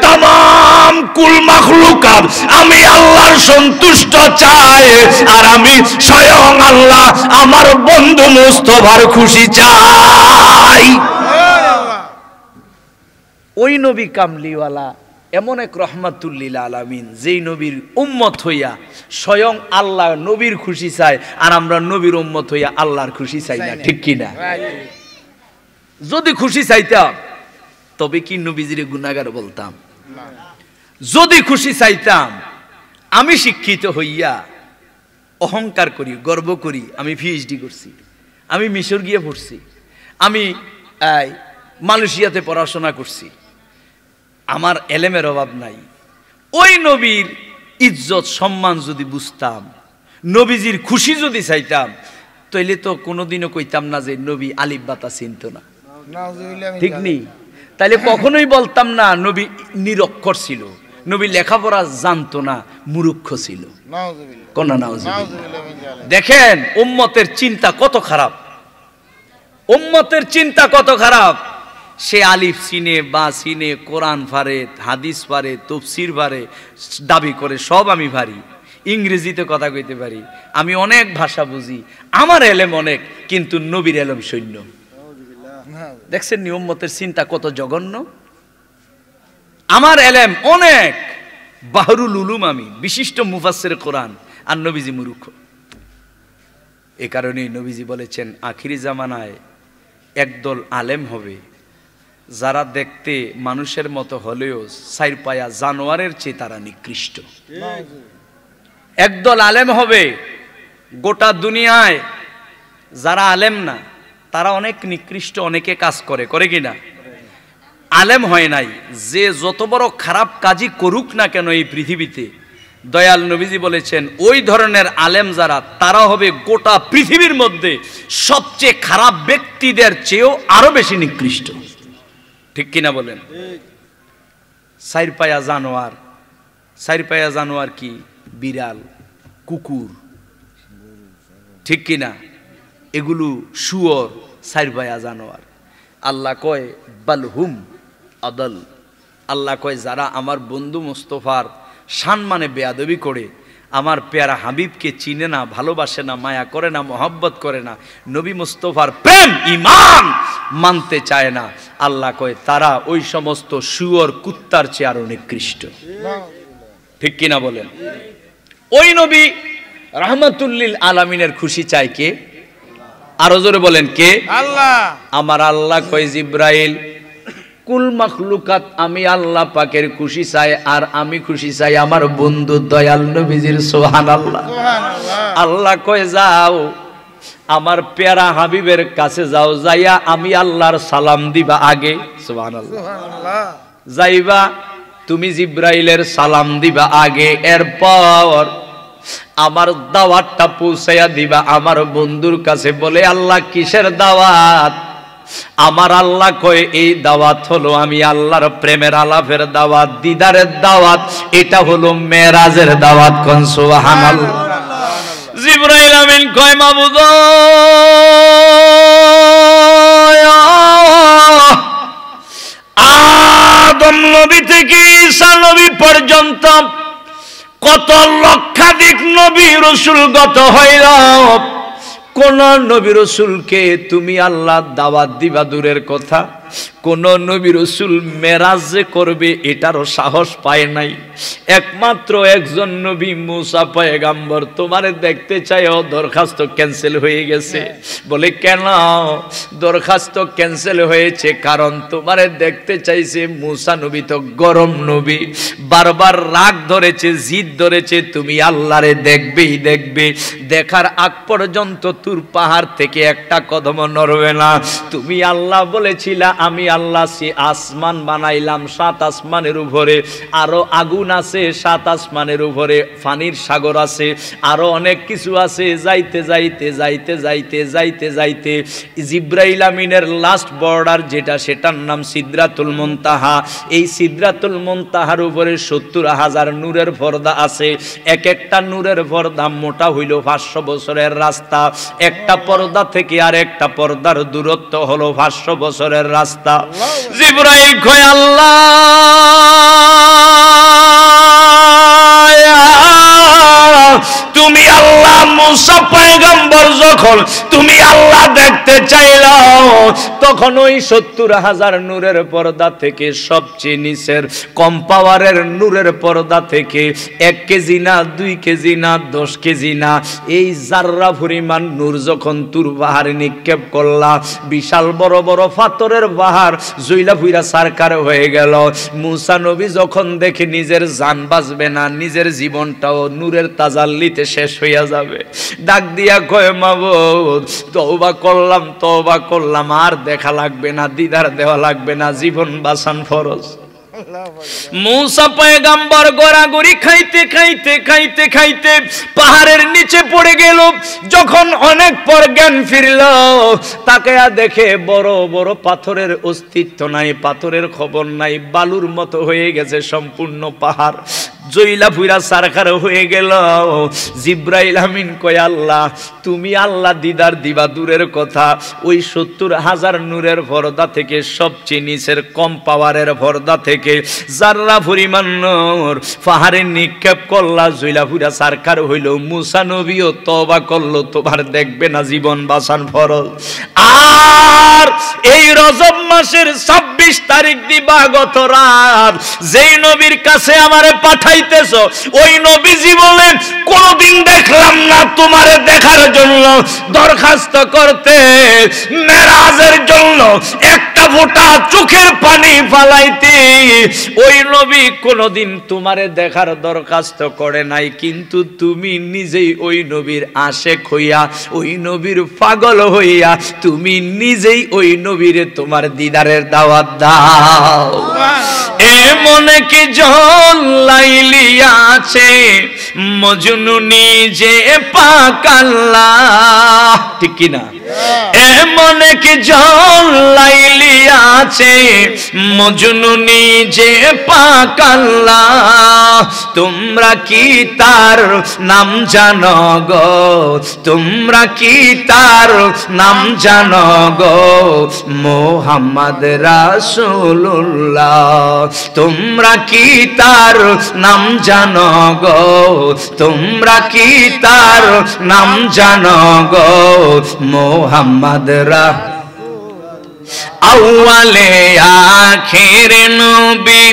তামাম কুল মাখলুকাত আমি আল্লাহর সন্তুষ্ট চাই, আর আমি স্বয়ং আল্লাহ আমার বন্ধু মুস্তাফার খুশি চাই। ওই নবী কামলিওয়ালা এমন এক রহমাতুল্লিল আলামিন, যেই নবীর উম্মত হইয়া স্বয়ং আল্লাহ নবীর খুশি চায়, আর আমরা নবীর উম্মত হইয়া আল্লাহর খুশি চাই না, ঠিক কিনা? যদি খুশি চাইতাম তবে কি নবীজিরে গুনাহগার বলতাম? যদি খুশি চাইতাম, আমি শিক্ষিত হইয়া অহংকার করি, গর্ব করি, আমি পিএইচডি করছি, আমি মিশর গিয়ে পড়ছি, আমি মালয়েশিয়াতে পড়াশোনা করছি, আমার এলেমের অভাব নাই, ওই নবীর ইজ্জত সম্মান যদি বুঝতাম, নবীজির খুশি যদি চাইতাম, তাইলে তো কোনোদিনও কইতাম না যে নবী আলিফ বাতা চিনত না, ঠিক নেই? তাইলে কখনোই বলতাম না নবী নিরক্ষর ছিল, নবী লেখাপড়া জানতো না, মূর্খ ছিল। দেখেন উম্মতের চিন্তা কত খারাপ, উম্মতের চিন্তা কত খারাপ। সে আলিফ চিনে, বা চিনে, কোরআন পারে, হাদিস পারে, তাফসীর পারে, দাবি করে সব আমি পারি, ইংরেজিতে কথা কইতে পারি, আমি অনেক ভাষা বুঝি, আমার এলেম অনেক, কিন্তু নবীর এলেম শূন্য। দেখছেন নি উম্মতের চিন্তা কত জঘন্য? আমার এলেম অনেক, বাহরুল উলুম, আমি বিশিষ্ট মুফাসসির কোরআন, আর নবীজি মূর্খ। এ কারণেই নবীজি বলেছেন আখিরি জামানায় একদল আলেম হবে, যারা দেখতে মানুষের মতো হলেও 4 পায়া জানোয়ারের চেয়ে তারা নিকৃষ্ট। একদল আলেম হবে, গোটা দুনিয়ায় যারা আলেম না তারা অনেক নিকৃষ্ট, অনেকে কাজ করে, করে কিনা? আলেম হয় নাই, যে যত বড় খারাপ কাজই করুক না কেন এই পৃথিবীতে, দয়াল নবীজি বলেছেন ওই ধরনের আলেম যারা, তারা হবে গোটা পৃথিবীর মধ্যে সবচেয়ে খারাপ ব্যক্তিদের চেয়েও আরো বেশি নিকৃষ্ট, ঠিক কিনা বলেন? 4 পায়া জানোয়ার, 4 পায়া জানোয়ার কি? বিড়াল, কুকুর, ঠিক কিনা? এগুলো শুয়োর, 4 পায়া জানোয়ার। আল্লাহ কয় বালহুম আদল, আল্লাহ কয় যারা আমার বন্ধু মুস্তাফার সম্মানে বেয়াদবি করে, আমার পেয়ারা হাবিবকে চিনে না, ভালোবাসে না, মায়া করে না, মহব্বত করে না, নবী মুস্তাফার প্রেম ঈমান মানতে চায় না, আল্লাহ কয় তারা ওই সমস্ত শুয়োর, কুত্তার চেয়ে আরো নিকৃষ্ট, ঠিক কিনা বলেন? ওই নবী রাহমাতুল্লিল আলামিনের খুশি চায় কে? আরো জোরে বলেন কে? আল্লাহ। আমার আল্লাহ কয় জিব্রাইল, কুল মাখলুকাত আমি আল্লাহ পাকের খুশি চাই, আর আমি খুশি চাই আমার বন্ধু দয়াল নবীজির। সুবহানাল্লাহ। আল্লাহ কয় যাও আমার পেয়ারা হাবিবের কাছে যাও, যাইয়া আমি আল্লাহর সালাম দিবা আগে। সুবহানাল্লাহ। যাইবা তুমি জিব্রাইলের সালাম দিবা আগে, এরপর আমার দাওয়াতটা পৌঁছাইয়া দিবা আমার বন্ধুর কাছে। বলে আল্লাহ কিসের দাওয়াত? আমার আল্লাহ কয় এই দাওয়াত হলো আমি আল্লাহর প্রেমের আলাপের দাওয়াত, দিদারের দাওয়াত, এটা হলো মেরাজের দাওয়াত। কোন সুবহানাল্লাহ। জিবরাইল আমিন কয় মাবুদ আদম নবী থেকে ঈসা নবী পর্যন্ত কত লক্ষাধিক নবী রাসূল গত হইল, কোন নবী রাসূলকে তুমি আল্লাহ দাওয়াত দিবা দূরের কথা, কোন নবী রাসূল মেরাজ যে করবে এটারও সাহস পায় নাই। একমাত্র একজন নবী মুসা পয়গাম্বর তোমারে দেখতে চাইও, দরখাস্ত ক্যান্সেল হয়ে গেছে। বলে কেন দরখাস্ত ক্যান্সেল হয়েছে? কারণ তোমারে দেখতে চাইছে। মুসা নবী তো গরম নবী, বারবার রাগ ধরেছে, জিদ ধরেছে, তুমি আল্লাহরে দেখবেই দেখবে। দেখার আগ পর্যন্ত তুর পাহাড় থেকে একটা কদম নড়বে না। তুমি আল্লাহ বলেছিলা আমি আল্লাহ আসমান বানাইলাম 7 আসমানের উপরে, আরো আগুন আছে 7 আসমানের উপরে, পানির সাগর আছে, আরো অনেক কিছু আছে। যাইতে যাইতে যাইতে যাইতে যাইতে যাইতে জিব্রাইল আমিনের লাস্ট বর্ডার যেটা, সেটার নাম সিদরাতুল মুনতাহা। এই সিদরাতুল মুনতাহার উপরে 70,000 নূরের পর্দা আছে। এক একটা নূরের পর্দা মোটা হইল 500 বছরের রাস্তা। একটা পর্দা থেকে আর একটা পর্দার দূরত্ব হলো 500 বছরের রাস্তা। জিবরাইল কয় আল্লাহ তুমি আল্লাহ মুসা পয়গম্বর যখন তুমি আল্লাহ দেখতে চাইলা, তখন ওই 70,000 নূরের পর্দা থেকে সবচেয়ে নিচের কম পাওয়ারের নূরের পর্দা থেকে 1 কেজি না 2 কেজি না 10 কেজি না, এই জাররা পরিমাণ নূর যখন তুর পাহাড়ে নিক্ষেপ করলা, বিশাল বড় বড় পাথরের পাহাড় জইলা ফুইরা সারকার হয়ে গেল। মুসা নবী যখন দেখে নিজের জান বাঁচবে না, নিজের জীবনটাও নূরের তাজাল্লিতে শেষ হইয়া যাবে, ডাক দিয়া কয় মাবুদ তওবা করলাম তওবা করলাম, আর দেখা লাগবে না, দিদার দেওয়া লাগবে না, জীবন বাঁচান ফরজ। মুসা পয়গম্বর গোরাগরি খাইতে খাইতে খাইতে খাইতে পাহাড়ের নিচে পড়ে গেল। যখন অনেক পর জ্ঞান ফিরল, তাকে দেখে বড় বড় পাথরের অস্তিত্ব নাই, পাথরের খবর নাই, বালুর মতো হয়ে গেছে সম্পূর্ণ পাহাড়, জইলা ফুইরা সারখার হয়ে গেল। জিব্রাইল আমিন কয় আল্লাহ তুমি আল্লাহ দিদার দিবা দূরের কথা, ওই 70,000 নূরের পর্দা থেকে সবচেয়ে নিচের কম পাওয়ারের পর্দা থেকে জাররা পরিমাণ নূর পাহাড়ে নিক্ষেপ করলা, জইলা ফুইরা সারখার হইল। মুসা নবীও তওবা করলো, তোমার দেখবে না, জীবন বাঁচান ফরজ। আর এই রজব মাসের 26 তারিখ দিবাগত রাত যেই নবীর কাছে আমারে পাঠাইতেছ, ওই নবী জীবনে কোনদিন দেখলাম না তোমারে দেখার জন্য দরখাস্ত করতে, মেরাজের জন্য একটা ফোঁটা চোখের পানি ফালাইতে। ওই নবী কোনদিন তোমারে দেখার দরখাস্ত করে নাই, কিন্তু তুমি নিজেই ওই নবীর আশেক হইয়া, ওই নবীর পাগল হইয়া তুমি নিজেই ওই নবীরে তোমার দিদারের দাওয়াত দাও। এমন কি জন লাইলি আছে মজনু নিজে পাক আল্লাহ, ঠিক কি না? এমন কি জন লাইলি আছে মজনু নিজে পাক আল্লাহ, তোমরা কি তার নাম জানো গো, তোমরা কি তার নাম জানো গো, মুহাম্মদ রাসূলুল্লাহ, তোমরা কি তার নাম জানো গো, তোমরা কি তার নাম জানো গো, মুহাম্মদ আউয়ালে আখিরে নবী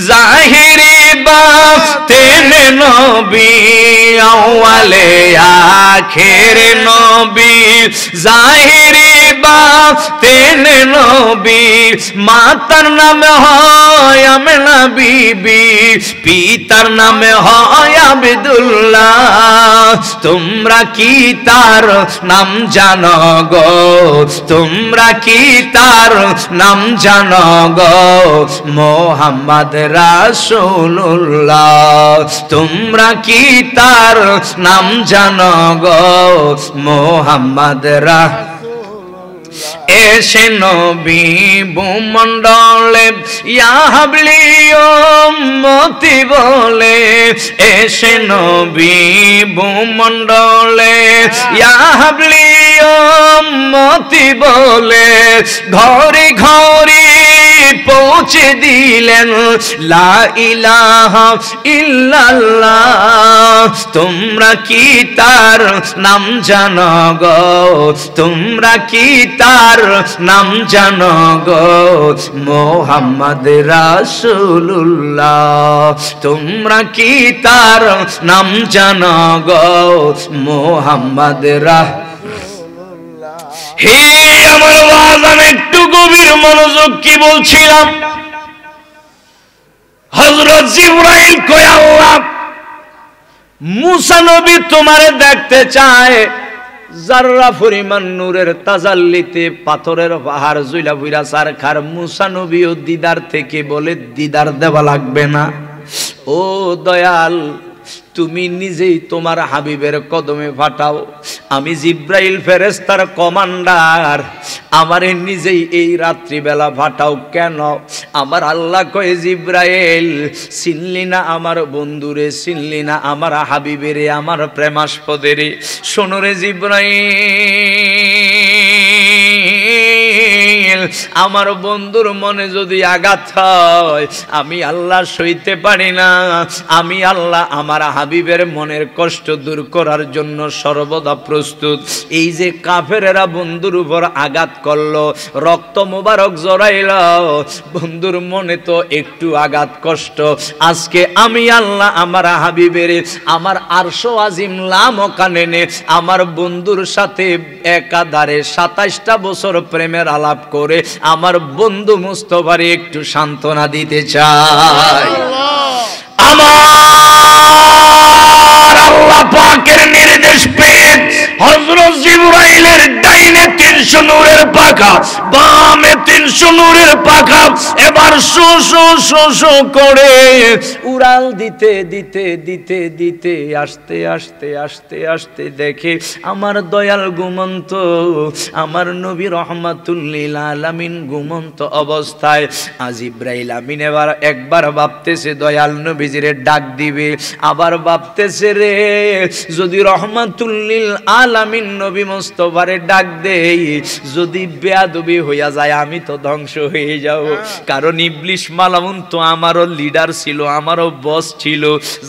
জাহিরে বাতিনে নবী, আউয়ালে আখের নবী জাহিরি বাতেন নবী মাতার নামে হয় আমেনা বিবি পিতার নামে হয় আব্দুল্লাহ তোমরা কি তার নাম জানো গো তোমরা কি তার নাম জানো গো মোহাম্মদ রাসূলুল্লাহ তোমরা কি তার নাম জানো গো মোহাম্মদ এসে নবী ভূমণ্ডলে ইয়া হাবলি উম্মতি বলে এসে নবী ভূমণ্ডলে ইয়া হাবলি উম্মতি বলে ঘরে ঘরে পৌঁছে দিলেন লা ইলাহা ইল্লাল্লাহ তোমরা কি তার নাম জানো গো তোমরা কি তার নাম জানো গো মোহাম্মদ রাসূলুল্লাহ তোমরা কি তার নাম জানো গো মোহাম্মদ হে আমার বাজান একটু গভীর মনোযোগ কি বলছিলাম হযরত জিবরাইল কয় আল্লাহ মুসা নবী তোমারে দেখতে চায় জাররা পরিমাণ নূরের তাজাল্লিতে পাথরের পাহাড় জুইলা বুইরা সারখার মুসা নবীও দিদার থেকে বলে দিদার দেওয়া লাগবে না ও দয়াল তুমি নিজেই তোমার হাবিবের কদমে পাঠাও আমি জিব্রাইল ফেরেশতার কমান্ডার আমারে নিজেই এই রাত্রি বেলা পাঠাও কেন আমার আল্লাহ কয় জিব্রাইল চিনলি না আমার বন্ধুরে চিনলি না আমার হাবিবেরে আমার প্রেমাস্পদেরে শোনো রে জিব্রাইল আমার বন্ধুর মনে যদি আঘাত হয় আমি আল্লাহ সইতে পারি না আমি আল্লাহ আমার হাবিবের মনের কষ্ট দূর করার জন্য সর্বদা প্রস্তুত এই যে কাফেরেরা বন্ধুর উপর আঘাত করলো রক্ত মোবারক জড়াইল বন্ধুর মনে তো একটু আঘাত কষ্ট আজকে আমি আল্লাহ আমার হাবিবের আমার আরশ আজিম লামকানে নে আমার বন্ধুর সাথে একাধারে ২৭টা বছর প্রেমের আলাপ করে আমার বন্ধু মুস্তাফারে একটু সান্ত্বনা দিতে চাই আমার আল্লাহ পাকের নির্দেশ পেয়ে হযরত জিবরাইলের ডাইনে ৩০০ নূরের পাখা বামে ৩০০ নূরের পাখা এবার শো শো শো শো করে উড়াল দিতে দিতে দিতে দিতে আস্তে আস্তে আস্তে আস্তে দেখে আমার দয়াল ঘুমন্ত আমার নবী রহমাতুল লিল আলামিন ঘুমন্ত অবস্থায় জিবরাইল আমিন এবার একবার ভাবতেছে দয়াল নবীজিরে ডাক দিবে আবার ভাবতেছে রে যদি রহমাতুল লিল আলামিন নবী মুস্তাফারে ডাক দেই যদি বেয়াদবি হইয়া যায় আমি তো ধ্বংস হয়ে যাব কারণ ইবলিস মালাউন তো আমারও লিডার ছিল আমারও বস ছিল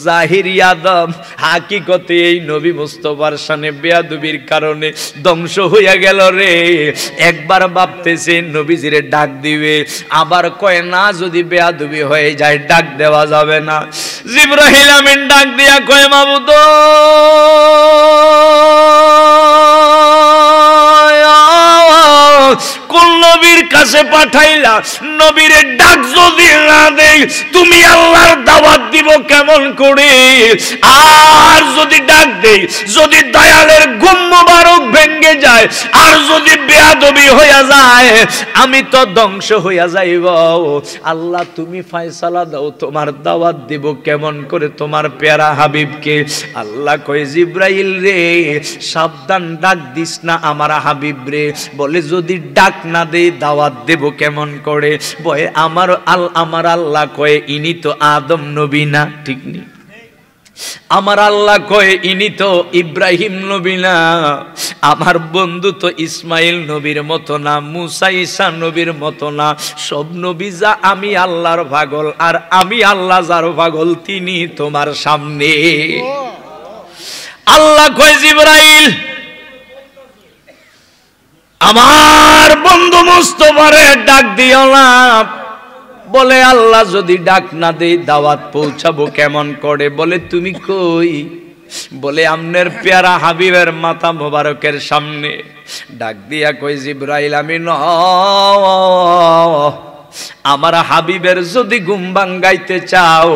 জাহিরি আদম হাকিকতে এই নবী মুস্তাফার সামনে বেয়াদবির কারণে ধ্বংস হইয়া গেল রে একবার ভাবতেছে নবীজিরে ডাক দিবে আবার কয় না যদি বেয়াদবি হয়ে যায় ডাক দেওয়া যাবে না জিবরাইল আমিন ডাক দিয়া কয় মাবুদ কোন নবীর কাছে পাঠাইলা নবীরে ডাক যদি না দেই তুমি আল্লাহর দাওয়াত দিব কেমন করে আর যদি ডাক দেই যদি দয়ালের ঘুম মোবারক ভেঙে যায় আর যদি বেয়াদবি হইয়া যায় আমি তো ধ্বংস হইয়া যাইব আল্লাহ তুমি ফয়সালা দাও তোমার দাওয়াত দিব কেমন করে তোমার প্যারা হাবিবকে আল্লাহ কয় জিবরাইল রে সাবধান ডাক দিস না আমার হাবিব রে বলে যদি ডাক না দেই দাওয়াত দেব কেমন করে বলে আমার আল্লাহ কয় ইনি তো আদম নবী না ঠিক নি আমার আল্লাহ কয় ইনি তো ইব্রাহিম নবী না আমার বন্ধু তো ইসমাইল নবীর মতো না মুসা ঈসা নবীর মতো না সব নবী যা আমি আল্লাহর পাগল আর আমি আল্লাহ যার পাগল তিনি তোমার সামনে আল্লাহ কয় জিবরাইল আমার বন্ধু মুস্তাফারে ডাক দিও না বলে আল্লাহ যদি ডাক না দেই দাওয়াত পৌঁছাবো কেমন করে বলে তুমি কই বলে আমনের পেয়ারা হাবিবের মাথা মোবারকের সামনে ডাক দিয়া কই জিবরাইল আমি আমার হাবিবের যদি ঘুম ভাঙাইতে চাও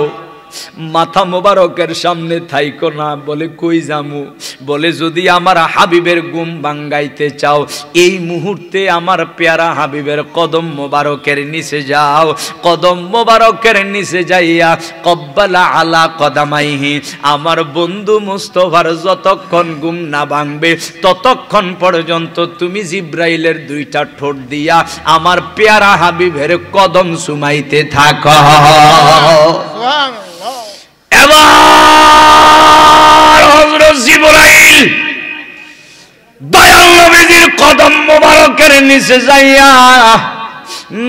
মাথা মোবারকের সামনে থাইকো না। বলে কই যামু? বলে যদি আমার হাবিবের ঘুম ভাঙাইতে চাও এই মুহূর্তে আমার পেয়ারা হাবিবের কদম মোবারকের নিচে যাও। কদম মোবারকের নিচে যাইয়া কব্বালা আলা কদামাইহি আমার বন্ধু মুস্তফার যতক্ষণ ঘুম না ভাঙবে ততক্ষণ পর্যন্ত তুমি জিব্রাইলের দুইটা ঠোঁট দিয়া আমার পেয়ারা হাবিবের কদম সুমাইতে থাকো। এবার হযরত জিবরাইল দয়াল নবীর কদম মোবারকের নিচে যাইয়া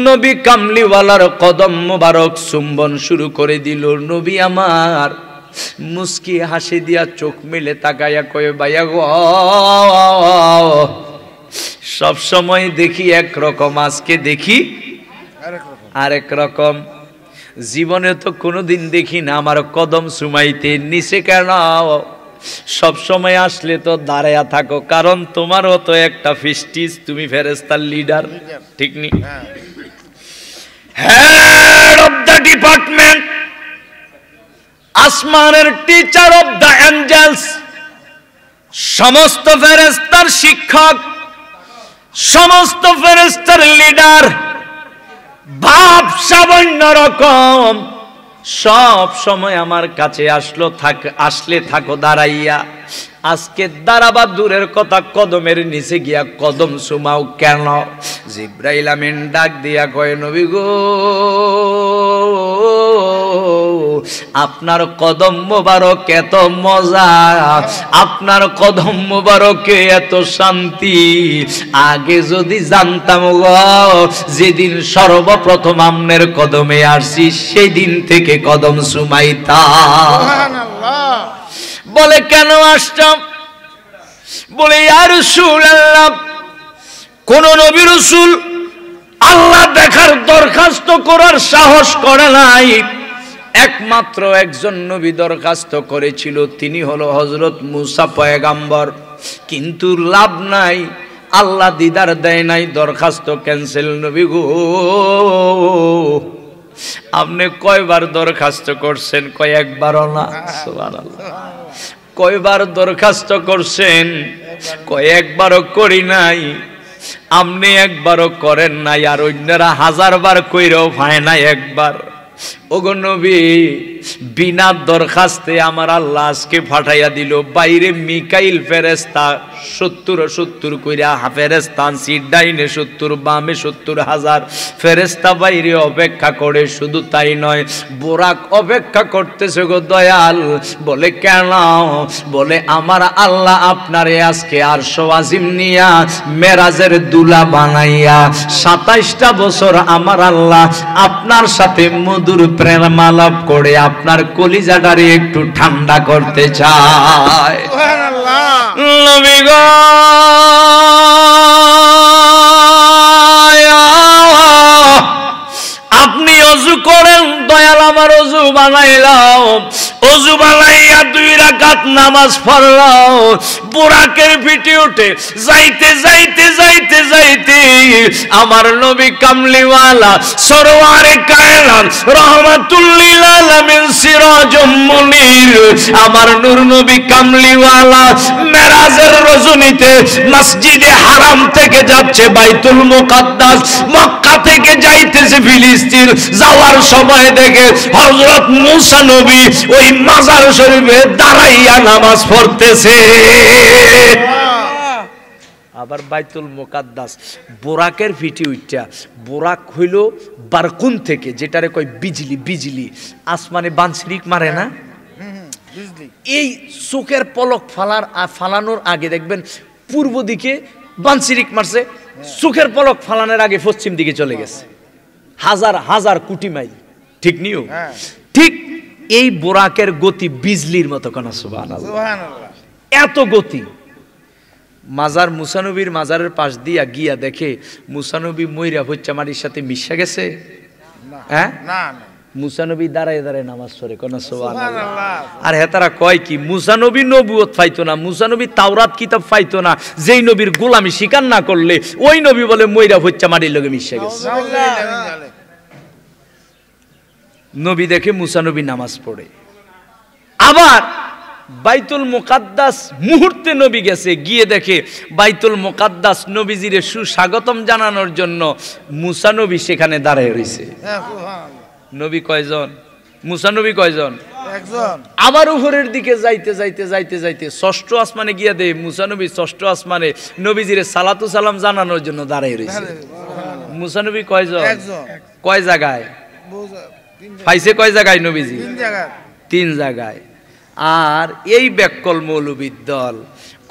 নবী কামলিওয়ালার কদম মোবারক চুম্বন শুরু করে দিল। নবী আমার মুস্কি হাসি দিয়া চোখ মেলে তাকাইয়া কয় ভাইয়া গো সব সময় দেখি একরকম, আজকে দেখি আরেক রকম। জীবনে তো কোনোদিন দেখি না আমার কদম সুমাইতে নিচে কেন? সব সময় আসলে তো দাঁড়ায়া থাকো, কারণ তোমারও তো একটা ফিস্টিস, তুমি ফেরেশতার লিডার, ঠিক নি? হেড অফ দ্য ডিপার্টমেন্ট, আসমানের টিচার অফ দ্য এঞ্জেলস, সমস্ত ফেরেশতার শিক্ষক, সমস্ত ফেরেশতার লিডার, ভাব সামান্য রকম সব সময় আমার কাছে আসলে থাকো দাঁড়াইয়া। আজকে দাঁড়াবা দূরের কথা, কদমের নিচে গিয়া কদম সুমাও কেন? জিবরাইল আমিন ডাক দিয়া কয় নবী গো আপনার কদম মোবারক এত মজা, আপনার কদম মোবারকে এত শান্তি, আগে যদি জানতাম গো যেদিন সর্বপ্রথম আমনের কদমে আসছি সেই দিন থেকে কদম সুমাইতাম। বলে কেন আসতাম? বলে ইয়া রাসূলুল্লাহ কোন নবী রাসূল আল্লাহ দেখার দরখাস্ত করার সাহস করে নাই, একমাত্র একজন নবী দরখাস্ত করেছিল, তিনি হলো হযরত মুসা পয়গাম্বর। কিন্তু লাভ নাই, আল্লাহ দিদার দেয় নাই, দরখাস্ত ক্যান্সেল। নবী গো আপনি কয়বার দরখাস্ত করছেন? কয়েকবারও না। সুবহানাল্লাহ। কয়বার দরখাস্ত করছেন? কয়েকবারও করি নাই। আপনি একবারও করেন নাই, আর অন্যরা হাজারবার কইরেও পায় না একবার। ওগো নবী বিনা দরখাস্তে আমার আল্লাহ আজকে পাঠাইয়া দিল। বাইরে মিকাইল ফেরেশতা 70 কইরা ফেরেশতা আনছি, ডাইনে 70 বামে 70,000 ফেরেশতা বাইরে অপেক্ষা করে। শুধু তাই নয়, বোরাক অপেক্ষা করতেছে গো দয়াল। বলে কেন? বলে আমার আল্লাহ আপনারে আজকে আরশ আজিম নিয়া মেরাজের দুলা বানাইয়া 27টা বছর আমার আল্লাহ আপনার সাথে মধুর প্রেম আলাপ করে আপনার কলিজাটারে একটু ঠান্ডা করতে চায়। নবী গো আপনি ওযু করেন দয়াল, আমার ওযু বানাইলাম, ওযু বানাইয়া 2 রাকাত নামাজ পড়লাম। বুরাকের পিঠে উঠে যাইতে যাইতে যাইতে যাইতে আমার নবী কামলিওয়ালা সরওয়ারে কায়নাত রাহমাতুল লিল আলামিন সিরাজুম মুনির আমার নূর নবী কামলিওয়ালা মেরাজের রজনীতে মসজিদে হারাম থেকে যাচ্ছে বাইতুল মুকাদ্দাস, মক্কা থেকে যাইতেছে ফিলিস্তিন। যাওয়ার সময় দেখে হযরত মুসা নবী ওই মাজার শরীফে দাঁড়াইয়া নামাজ পড়তেছে। আবার বাইতুল মুকাদ্দাস বোরাকের ফিটি উঠা, বোরাক হইল বারকুন থেকে, যেটারে কয় বিজলি, বিজলি আসমানে বানশিরিক মারে না, এই চোখের পলক ফালানোর আগে দেখবেন পূর্ব দিকে বানশিরিক মারছে, চোখের পলক ফালানোর আগে পশ্চিম দিকে চলে গেছে, হাজার হাজার কোটি মাইল, ঠিক নিও? ঠিক এই বোরাকের গতি বিজলির মতো। কোন সুবহানাল্লাহ, এত গতি। মাজার মুসানবীর মাজারের পাশ দিয়া গিয়া দেখে মুসানবী মইরা হচ্ছে মাটির সাথে মিশা গেছে। হ্যাঁ, মুসা নবী দাঁড়ায় দাঁড়ায় নামাজ পড়ে, কোন সুবহানাল্লাহ। সুবহানাল্লাহ। আর হেতারা কয় কি মুসা নবী নবুয়ত পাইতো না, মুসা নবী তাওরাত কিতাব পাইতো না, যেই নবীর গোলামি স্বীকার না করলে ওই নবী বলে মইরা হচ্ছে মাটির লগে মিশে গেছে। নবী দেখে মুসা নবী নামাজ পড়ে। আবার বাইতুল মুকাদ্দাস মুহূর্তে নবী গেছে, গিয়ে দেখে বাইতুল মুকাদ্দাস নবীজিরে সুস্বাগতম জানানোর জন্য মুসা নবী সেখানে দাঁড়ায় রয়েছে। হ্যাঁ, সুবহানাল্লাহ। নবী কয়জন? মুসা নবী কয়জন? একজন। আবার উপরের দিকে যাইতে যাইতে যাইতে যাইতে ষষ্ঠ আসমানে গিয়া দে মুসা নবী ষষ্ঠ আসমানে নবীজিরে সালাতু সালাম জানানোর জন্য দাঁড়ায় রয়েছে। মুসা নবী কয়জন? একজন। কয় জায়গায় তিন জায়গায়। পাইছে? কয় জায়গায় নবীজি? তিন জায়গায়। 3 জায়গায়। আর এই ব্যাককল মৌলবীর দল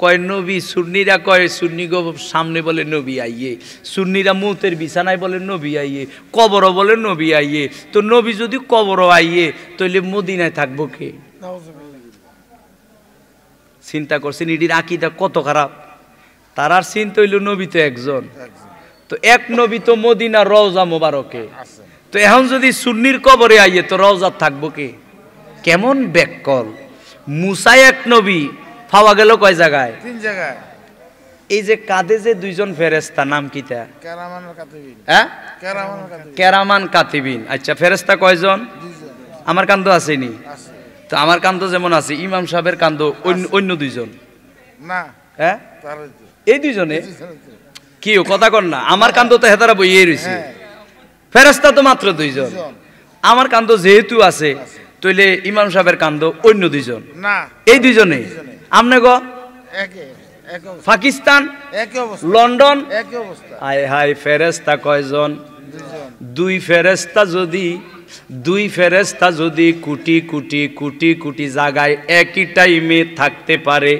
কয় নবী, সুন্নিরা কয় সুন্নি গো সামনে বলে নবী আইয়ে, সুন্নিরা মৌতের বিছানায় বলে নবী আইয়ে, কবরও বলে নবী আইয়ে। তো নবী যদি কবরও আইয়ে তাহলে মদিনায় থাকবো কে? চিন্তা করছেন এটির আকীদা কত খারাপ। তারার চিন্তা হইল নবী তো একজন, তো এক নবী তো মদিনা রওজা মোবারকে, তো এখন যদি সুন্নির কবরে আইয়ে তো রওজা থাকবো কে? কেমন ব্যাককল। মুসা এক নবী পাওয়া গেল কয় জায়গায়? 3 জায়গায়। এই যে কাঁধে যে 2জন ফেরেশতা, নাম কিতা? কেরামান কাতিবিন। হ্যাঁ, কেরামান কাতিবিন। কেরামান কাতিবিন। আচ্ছা, ফেরেশতা কয়জন? 2জন। আমার কান্দ আসেনি আছে। তো আমার কান্দ যেমন আছে, ইমাম সাহেবের কান্দ অন্য 2জন। না, হ্যাঁ, তারই তো। এই 2জনে কি কথা কর না? আমার কান্দ তো হেতারা বইয়ে রয়েছে, হ্যাঁ। ফেরেশতা তো মাত্র 2জন। 2জন। আমার কান্দ যেহেতু আছে তাইলে ইমাম সাহেবের কান্দ অন্য 2জন। না, এই 2জনে আমনে গো একই অবস্থা। পাকিস্তান, একই অবস্থা। লন্ডন। একই অবস্থা। হায় হায়, ফেরেশতা কয়জন? 2জন। দুই ফেরেশতা যদি কোটি কোটি কোটি কোটি জায়গায় একই টাইমে থাকতে পারে,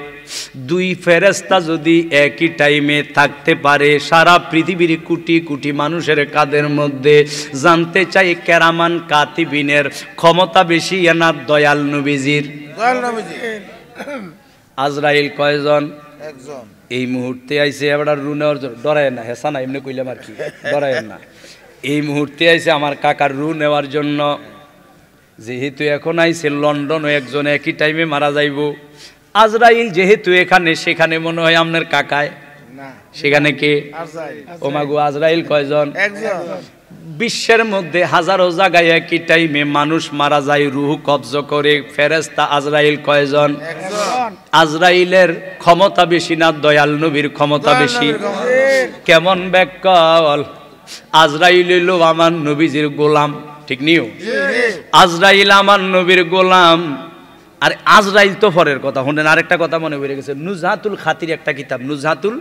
2 ফেরেশতা যদি একই টাইমে থাকতে পারে সারা পৃথিবীর কোটি কোটি মানুষের কাদের মধ্যে, জানতে চাই কেরামান কাতিবিনের ক্ষমতা বেশি না দয়াল নবীজির? দয়াল নবীজি। আজরাইল কয়জন? একজন। এই মুহূর্তে আইছে এবার রুনের ডরায় না, হেসা না, এমনি কইলাম আর কি, ডরায় না। এই মুহূর্তে আইছে আমার কাকার রু নেওয়ার জন্য। যেহেতু এখন আইছে লন্ডন, একজন একই টাইমে মারা যাইব। আজরাইল যেহেতু এখানে, সেখানে মনে হয় আপনার কাকায়, না, সেখানে কে? আজরাইল। ওমাগু আজরাইল কয়জন? একজন। বিশ্বের মধ্যে হাজারো জায়গায় একই টাইমে মানুষ মারা যায়, রুহ কবজ করে, ফেরেশতা আজরাইল কয়জন? একজন। আজরাইলের ক্ষমতা বেশি না দয়াল নবীর ক্ষমতা বেশি? কেমন ব্যাককল। আজরাইল হইল আমার নবীজির গোলাম, ঠিক নিও? আজরাইল আমার নবীর গোলাম। আর আজরাইল তো পরের কথা। শুনেন, আরেকটা কথা মনে পড়ে গেছে, নুজহাতুল খাতির একটা কিতাব, নুজহাতুল,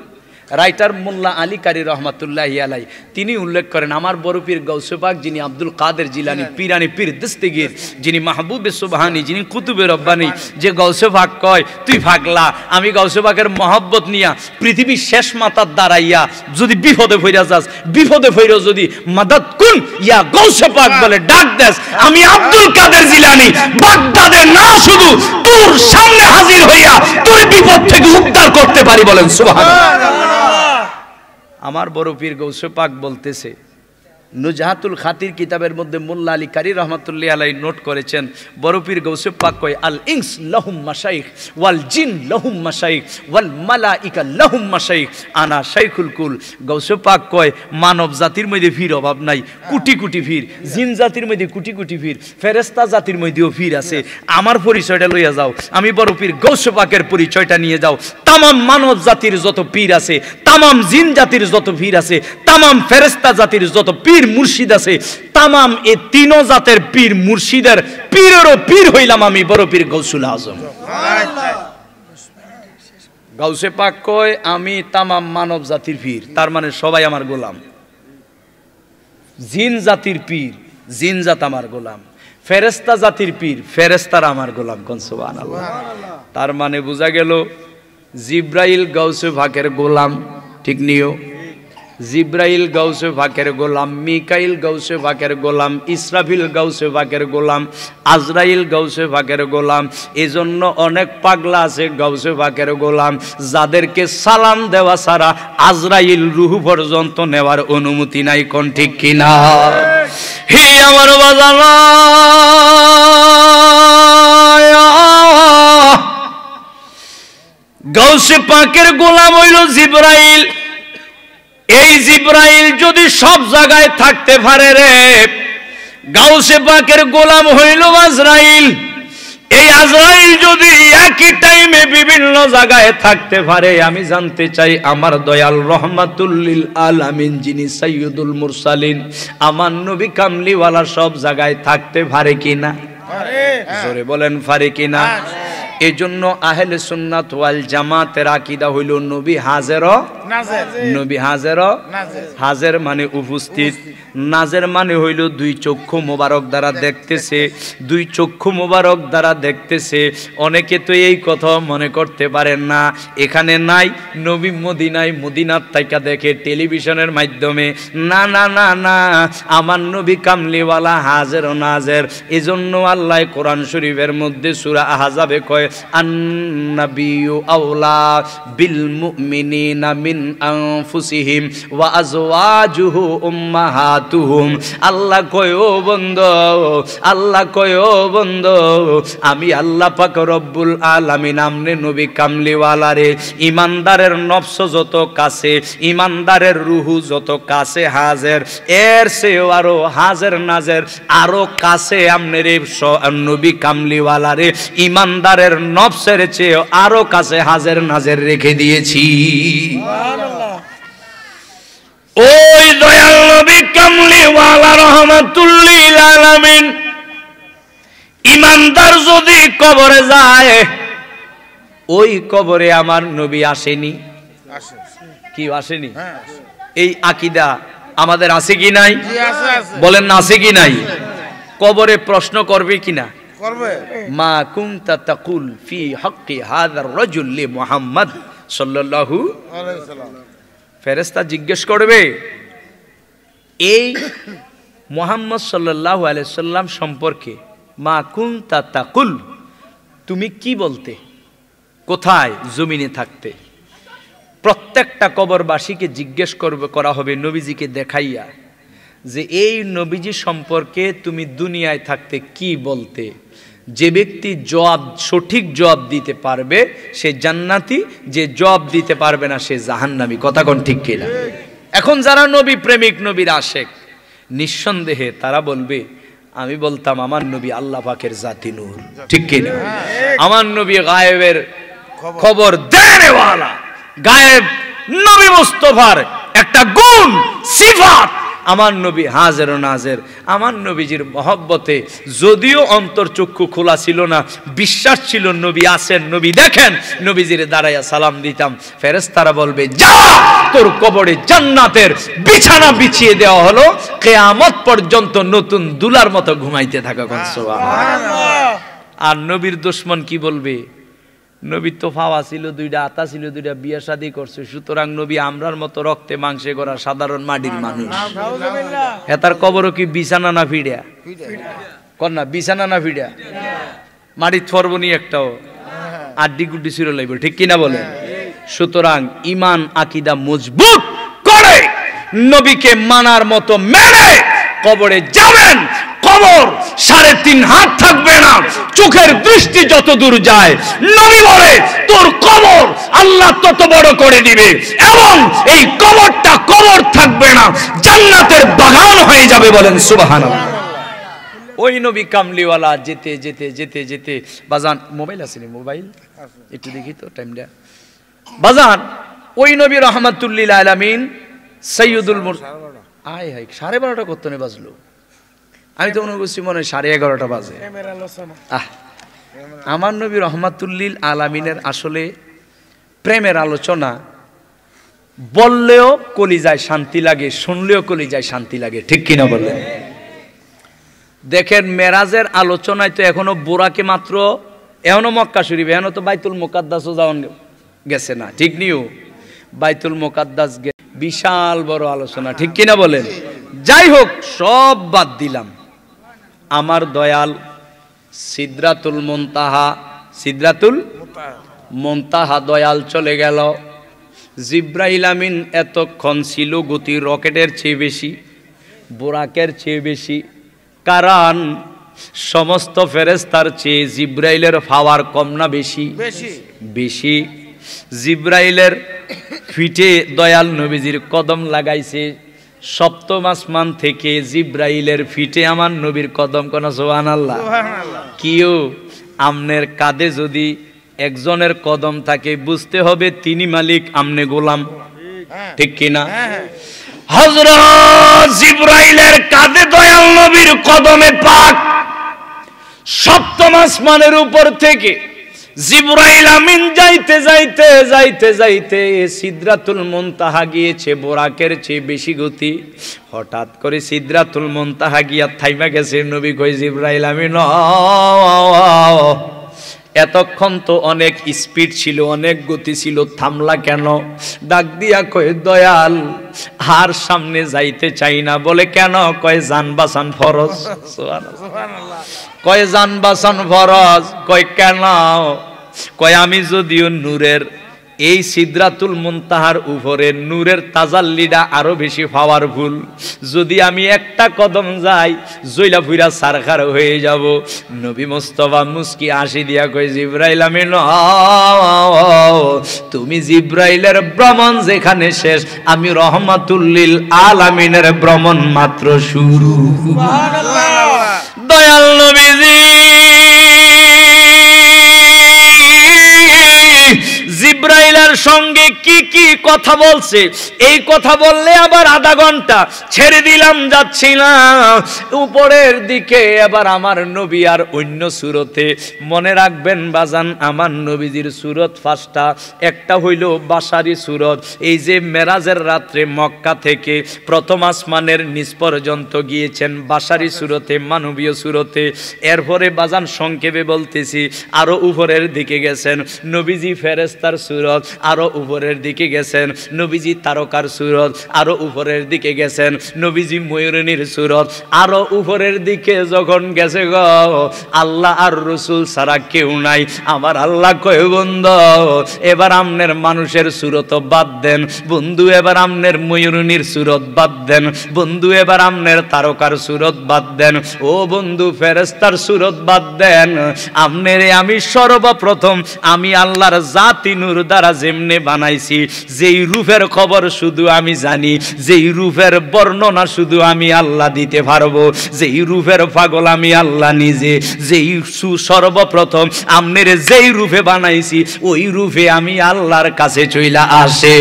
রাইটার মোল্লা আলী কারি রহমাতুল্লাহি আলাই, তিনি উল্লেখ করেন আমার বড় পীর গাউসে পাক, যিনি আব্দুল কাদের জিলানী পীরানি পীর দস্তগীর, যিনি মাহবুবে সুবহানী, যিনি কুতুবে রব্বানী, যে গাউসে পাক কয় তুই ভাগলা, আমি গাউসে পাকের মহব্বত নিয়া পৃথিবীর শেষ মাথার দাঁড়াইয়া যদি বিপদে ফইরা যাস, বিপদে ফইরা যদি মাদাদ কুন ইয়া গাউসে পাক বলে ডাক দেস, আমি আব্দুল কাদের জিলানী বাগদাদে না শুধু তোর সামনে হাজির হইয়া তোর বিপদ থেকে উদ্ধার করতে পারি। বলেন সুবহানাল্লাহ। আমার বড় পীর গাউসে পাক বলতেছে, নুজহাতুল খাতির কিতাবের মধ্যে মোল্লা আলী কারি রহমাতুল্লাহি আলাইহি নোট করেছেন, বড় পীর গাউসে পাক কয় আল ইনস লাহুম মাশাইখ ওয়াল জিন লাহুম মাশাইখ ওয়াল মালাইকা লাহুম মাশাইখ আনা শাইখুল কুল। গাউসে পাক কয় মানব জাতির মধ্যে ফির অভাব নাই, কোটি কোটি ফির, জিন জাতির মধ্যে কোটি কোটি ফির, ফেরেশতা জাতির মধ্যেও ফির আছে। আমার পরিচয়টা লইয়া যাও, আমি বড় পীর গাউসে পাকের পরিচয়টা নিয়ে যাও। তামাম মানব জাতির যত পীর আছে, তামাম জিন জাতির যত পীর আছে, তামাম ফেরেশতা জাতির যত পীর মুর্শিদ আছে, তামাম এই 3 জাতের পীর মুর্শিদের পীরেরও পীর হইলাম আমি বড় পীর গাউসুল আজম। গাউসে পাক কয় আমি তামাম মানব জাতির পীর, তার মানে সবাই আমার গোলাম। জিন জাতির পীর, জিন জাত আমার গোলাম। ফেরেশতা জাতির পীর, ফেরেশতারা আমার গোলাম। কোন সুবহানাল্লাহ। তার মানে বোঝা গেল জিব্রাইল গাউসে পাকের গোলাম, ঠিক নিও? জিব্রাইল গাউসে পাকের গোলাম, মিকাইল গাউসে পাকের গোলাম, ইসরাফিল গাউসে পাকের গোলাম, আজরাইল গাউসে পাকের গোলাম। এজন্য অনেক পাগলা আছে গাউসে পাকের গোলাম, যাদেরকে সালাম দেওয়া ছাড়া আজরাইল রূহ পর্যন্ত নেওয়ার অনুমতি নাই। কোন ঠিক কিনা? হি আমার বাজানা গাউসে পাকের গোলাম হইল জিবরাইল। এই জিবরাইল যদি সব জায়গায় থাকতে পারে রে, গাউসে পাকের গোলাম হইল আজরাইল। এই আজরাইল যদি একই টাইমে বিভিন্ন জায়গায় থাকতে পারে, আমি জানতে চাই আমার দয়াল রহমাতুল লিল আলামিন যিনি সাইয়্যিদুল মুরসালিন, আমার নবী কামলিওয়ালা সব জায়গায় থাকতে পারে কিনা? জোরে বলেন পারে কিনা? এজন্য আহলে সুন্নাত ওয়াল জামাতের আকীদা হইল নবী হাজের নাজের। নবী হাজের নাজের, হাজের মানে উপস্থিত, নাজের মানে হইল দুই চক্ষু মোবারক দ্বারা দেখতেছে, দুই চক্ষু মোবারক দ্বারা দেখতেছে। অনেকে তো এই কথা মনে করতে পারেন না, এখানে নাই নবী মদিনায়, মদিনার তাইকা দেখে টেলিভিশনের মাধ্যমে। না না না না, আমার নবী কামলিওয়ালা হাজের ও নাজের। এজন্য আল্লাহ কোরআন শরীফের মধ্যে সূরা আহজাবে কয় আন-নাবিয়্যু আওলা বিল মুমিনিনা মিন আনফুসিহিম ওয়া আজওয়াজুহু উম্মাহাতুহুম। আল্লাহ কয় ও বন্ধু, আল্লাহ কয় ও বন্ধু, আমি আল্লাহ পাক রব্বুল আলামিন আমনে নবী কামলিওয়ালা রে ইমানদারের নফস যত কাছে, ইমানদারের রুহু যত কাছে হাজের, এর চেয়েও আরো হাজের নাজের আরো কাছে আমনে রে নবী কামলিওয়ালা রে ইমানদারের নফসের চেয়ে আরো কাছে হাজের নাজের রেখে দিয়েছি। ওই দয়াল নবী কামলিওয়ালা রহমাতুল লিল আলামিন ইমানদার যদি কবরে যায়, ওই কবরে আমার নবী আসেনি, কি আসেনি? এই আকীদা আমাদের আছে কি নাই? বলেন না আছে কি নাই? কবরে প্রশ্ন করবে কিনা? করবে। মা কুনতা তাকুল ফি হাক্কি হাযার রাজুল লি মুহাম্মদ সাল্লাল্লাহু আলাইহি সাল্লাম। ফেরেশতা জিজ্ঞেস করবে এই মুহাম্মদ সাল্লাল্লাহু আলাইহি সাল্লাম সম্পর্কে, মা কুনতা তাকুল, তুমি কি বলতে কোথায় জমিনে থাকতে? প্রত্যেকটা কবরবাসীকে জিজ্ঞেস করা হবে নবীজিকে দেখাইয়া যে এই নবীজি সম্পর্কে তুমি দুনিয়ায় থাকতে কি বলতে। যে ব্যক্তি সঠিক জবাব দিতে পারবে সে জান্নাতি, যে জবাব দিতে পারবে না সে জাহান্নামী। কথা কোন ঠিক কিনা? এখন যারা নবী প্রেমিক, নবীর আশেক, নিঃসন্দেহে তারা বলবে আমি বলতাম আমার নবী আল্লাহ পাকের জাতি নূর, ঠিক কিনা? আমার নবী গায়েবের খবর দেনেওয়ালা, গায়েব নবী মুস্তাফার একটা গুণ সিফাত। আমার নবী হাজের ও নাজের। আমার নবীজির মহব্বতে যদিও অন্তরচক্ষু খোলা ছিল না, বিশ্বাস ছিল নবী আছেন, নবী দেখেন, নবীজির দাঁড়াইয়া সালাম দিতাম। ফেরেশতারা বলবে যা, তোর কবরে জান্নাতের বিছানা বিছিয়ে দেওয়া হলো, কিয়ামত পর্যন্ত নতুন দুলার মতো ঘুমাইতে থাকা। সুবহানাল্লাহ। আর নবীর দুশমন কি বলবে? নবী তো ফাওয়া ছিল দুইটা, আতা ছিল দুইটা, বিয়ে শাদী করছে, সুতরাং নবী আমরার মতো রক্তে মাংসে গড়া সাধারণ মাটির মানুষ। হেতার কবরও কি বিছানা না ফিড়া? কন্যা বিছানা না ফিড়া? মাটির থরবনি একটাও আড্ডি গুড্ডি ছিল লাগবে, ঠিক কিনা বলেন? সুতরাং ইমান আকীদা মজবুত করে নবীকে মানার মতো মেনে কবরে যাবেন। কবর 3.5 হাত থাকবে না, চোখের দৃষ্টি যত দূর যায়, নবী বলে তোর কবর আল্লাহ তত বড় করে দিবে, এবং এই কবরটা কবর থাকবে না, জান্নাতের বাগান হয়ে যাবে। বলেন সুবহানাল্লাহ। ওই নবী কামলিওয়ালা যেতে যেতে যেতে যেতে, বাজান মোবাইল আছে নি? মোবাইল একটু দেখি তো টাইমটা। বাজান ওই নবী রহমাতুল লিল আলামিন সাইয়্যিদুল আয় হায় 12:30 কত নে বাজলো? আমি তো মনে করছি মনে হয় 11:30 বাজে। আমার নবী রহমাতুল লিল আলামিনের আসলে প্রেমের আলোচনা বললেও কলিজায় শান্তি লাগে, শুনলেও কলিজায় শান্তি লাগে, ঠিক কিনা বলেন? দেখেন মেরাজের আলোচনায় তো এখনো বোরাকে মাত্র, এখনো মক্কা শরীফ, এখনো তো বাইতুল মুকাদ্দাসও যাওয়ান গেছে না, ঠিক নিও? বাইতুল মুকাদ্দাস বিশাল বড় আলোচনা, ঠিক কিনা বলেন? যাই হোক, সব বাদ দিলাম। আমার দয়াল সিদরাতুল মুনতাহা, সিদরাতুল মুনতাহা দয়াল চলে গেল। জিব্রাইল আমিন এতক্ষণ ছিল গতি রকেটের চেয়ে বেশি, বুরাকের চেয়ে বেশি, কারণ সমস্ত ফেরেশতার চেয়ে জিব্রাইলের পাওয়ার কম না বেশি? বেশি বেশি। জিব্রাইলের ফিটে দয়াল নবীজির কদম লাগাইছে, সপ্তম আসমান থেকে জিব্রাইলের ফিটে আমার নবীর কদম। কোন সুবহানাল্লাহ। সুবহানাল্লাহ। কিও আমনের কাঁধে যদি একজনের কদম থাকে, বুঝতে হবে তিনি মালিক, আমনে গোলাম, ঠিক কিনা? হযরত জিব্রাইলের কাঁধে দয়াল নবীর কদমে পাক। সপ্তম আসমানের উপর থেকে জিব্রাইল আমিন যাইতে যাইতে যাইতে যাইতে সিদরাতুল মুনতাহা গিয়েছে, বোরাকের চেয়ে বেশি গতি। হঠাৎ করে সিদরাতুল মুনতাহা গিয়া থাইমা গেছে। নবী কই, জিব্রাইল আমিন এতক্ষণ তো অনেক স্পিড ছিল, অনেক গতি ছিল, থামলা কেন? ডাক দিয়া কয়, দয়াল আর সামনে যাইতে চাই না। বলে কেন? কয় জান বাঁচান ফরজ। সুবহানাল্লাহ। কয় জান বাঁচান ফরজ। কয় কেন? কয় আমি যদিও নূরের, এই সিদরাতুল মুনতাহার উপরে নূরের তাজাল্লিটা আরো বেশি পাওয়ারফুল, যদি আমি একটা কদম যাই জইলা ফুইরা সারখার হয়ে যাব। নবী মুস্তাফা মুস্কি হাসি দিয়া কয়, জিব্রাইল আমিন তুমি জিব্রাইলের ভ্রমণ যেখানে শেষ, আমি রহমাতুল লিল আলামিনের ভ্রমণ মাত্র শুরু। সুবহানাল্লাহ। দয়াল নবীজি জিব্রাইলের সঙ্গে কি কি কথা বলছে, এই কথা বললে আবার আধা ঘন্টা ছেড়ে দিলাম, যাচ্ছি না। উপরের দিকে এবার আমার নবী আর অন্য সুরতে। মনে রাখবেন বাজান, আমার নবীজির সুরত পাঁচটা। একটা হইল বাশারি সুরত, এই যে মেরাজের রাত্রে মক্কা থেকে প্রথম আসমানের নিচ পর্যন্ত গিয়েছেন বাশারি সুরতে, মানবীয় সুরতে। এরপরে বাজান সংক্ষেপে বলতেছি, আরো উপরের দিকে গেছেন নবীজি ফেরেশতার সুরত, আরো উপরের দিকে গেছেন নবীজি তারকার সুরত, আরো উপরের দিকে গেছেন নবীজি ময়ূরনীর সুরত, আরো উপরের দিকে যখন গেছে গো, আল্লাহ আর রাসূল ছাড়া কেউ নাই। আমার আল্লাহ কয়, বন্ধু এবার আমনের মানুষের সুরত বাদ দেন বন্ধু, এবার আমনের ময়ূরনীর সুরত বাদ দেন বন্ধু, এবার আমনের তারকার সুরত বাদ দেন, ও বন্ধু ফেরেশতার সুরত বাদ দেন। আমনেরে আমি সর্বপ্রথম আমি আল্লাহর জাতি নূর দ্বারা যেমনে বানাইছি, যেই রূপের খবর শুধু আমি জানি, যেই রূপের বর্ণনা শুধু আমি আল্লাহ দিতে পারবো, যেই রূপের পাগল আমি আল্লাহ নিজে, যেই সর্বপ্রথম আমনের যেই রূপে বানাইছি, ওই রূপে আমি আল্লাহর কাছে চইলা আসে।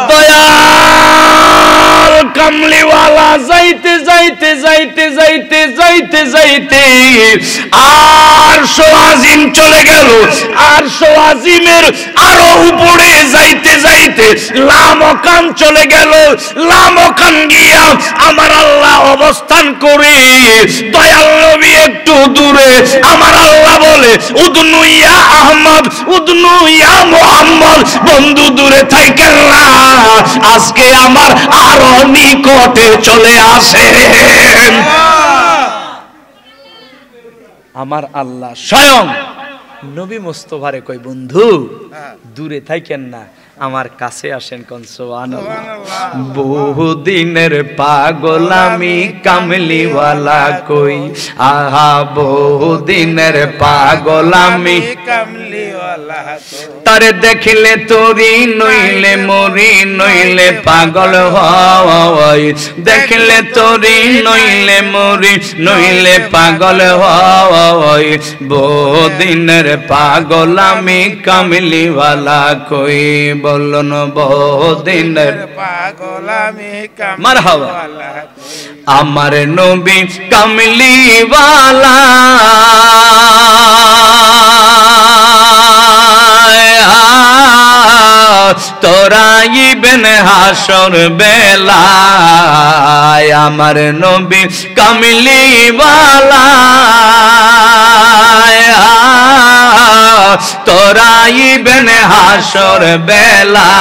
দয়াল কামলিওয়ালা যাইতে যাইতে যাইতে যাইতে যাইতে যাইতে আরশ আজিম চলে গেল। আরশ আজিমের আরো উপরে যাইতে যাইতে লামকান চলে গেল। লামকান গিয়া আমার আল্লাহ অবস্থান করে, দয়াল নবী একটু দূরে। আমার আল্লাহ বলে, উদনু ইয়া আহমদ, উদনু ইয়া মুহাম্মদ, বন্ধু দূরে থাকেন না, আজকে আমার আরো নিকটে চলে আসেন। আমার আল্লাহ স্বয়ং নবী মুস্তাফারে কই, বন্ধু দূরে থাকেন না, আমার কাছে আসেন। কোন সুবহানাল্লাহ। বহুদিনের পাগল আমি কামলিওয়ালা কই, আহা বহুদিনের পাগল আমি কামলিওয়ালা কই, তারে দেখিলে তোরি নইলে মরি, নইলে পাগল হই, দেখিলে তোরি নইলে মরি, নইলে পাগল হই, বহুদিনের পাগল আমি কামলিওয়ালা কই। বলুন বহুদিনের পাগল আমি মারহাবা। কামলিওয়ালা কই, আমার নবী কামলিওয়ালা তোরা ইবেন হাসর বেলায়, আমার নবী কামলিওয়ালা তোরা ইবেন হাসর বেলা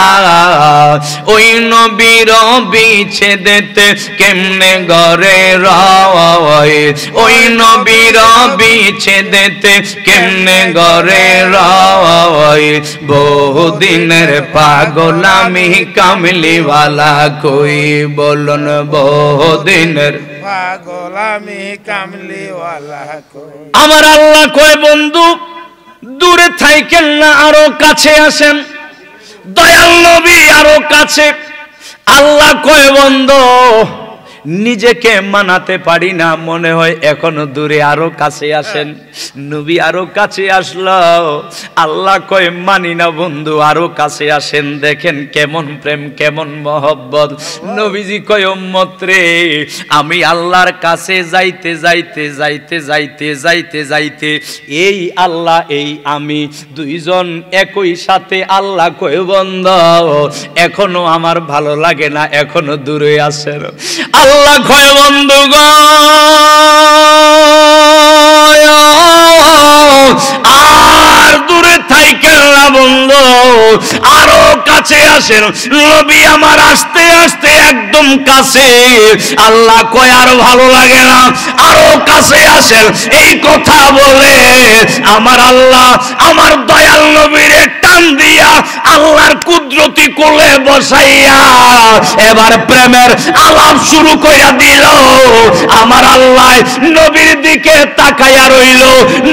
ওই নবীর বিচ্ছেদেতে কেমনে ঘরে রয় ওই নবীর বিচ্ছেদেতে কেমনে ঘরে রয় বহুদিনের পাগল আমি কামলিওয়ালা কই বলুন বহুদিনের পাগল আমি কামলিওয়ালা কই আমার আল্লাহ কয় বন্ধু দূরে থাকেন না আরো কাছে আসেন দয়াল নবী আরো কাছে আল্লাহ কয় বন্ধু নিজেকে মানাতে পারি না মনে হয় এখনো দূরে আরো কাছে আসেন নবী আরো কাছে আসলো আল্লাহ কয় মানি না বন্ধু আরো কাছে আসেন দেখেন কেমন প্রেম কেমন মহব্বত নবীজি কয় উম্মত রে আমি আল্লাহর কাছে যাইতে যাইতে যাইতে যাইতে যাইতে যাইতে এই আল্লাহ এই আমি দুইজন একই সাথে আল্লাহ কয় বন্ধু এখনো আমার ভালো লাগে না এখনো দূরে আসেন আল্লাহ কয় বন্ধু গো আর দূরে থাকেন না বন্ধু আরো কাছে আসেন নবী আমার আস্তে আস্তে একদম কাছে আল্লাহ কয় আর ভালো লাগে না আরো কাছে আসেন এই কথা বলে আমার আল্লাহ আমার দয়াল নবীরে টান দিয়া আল্লাহর কুদরতি কোলে বসাইয়া এবার প্রেমের আলাপ শুরু কইরা দিল আমার আল্লাহ নবীর দিকে তাকায়া রইল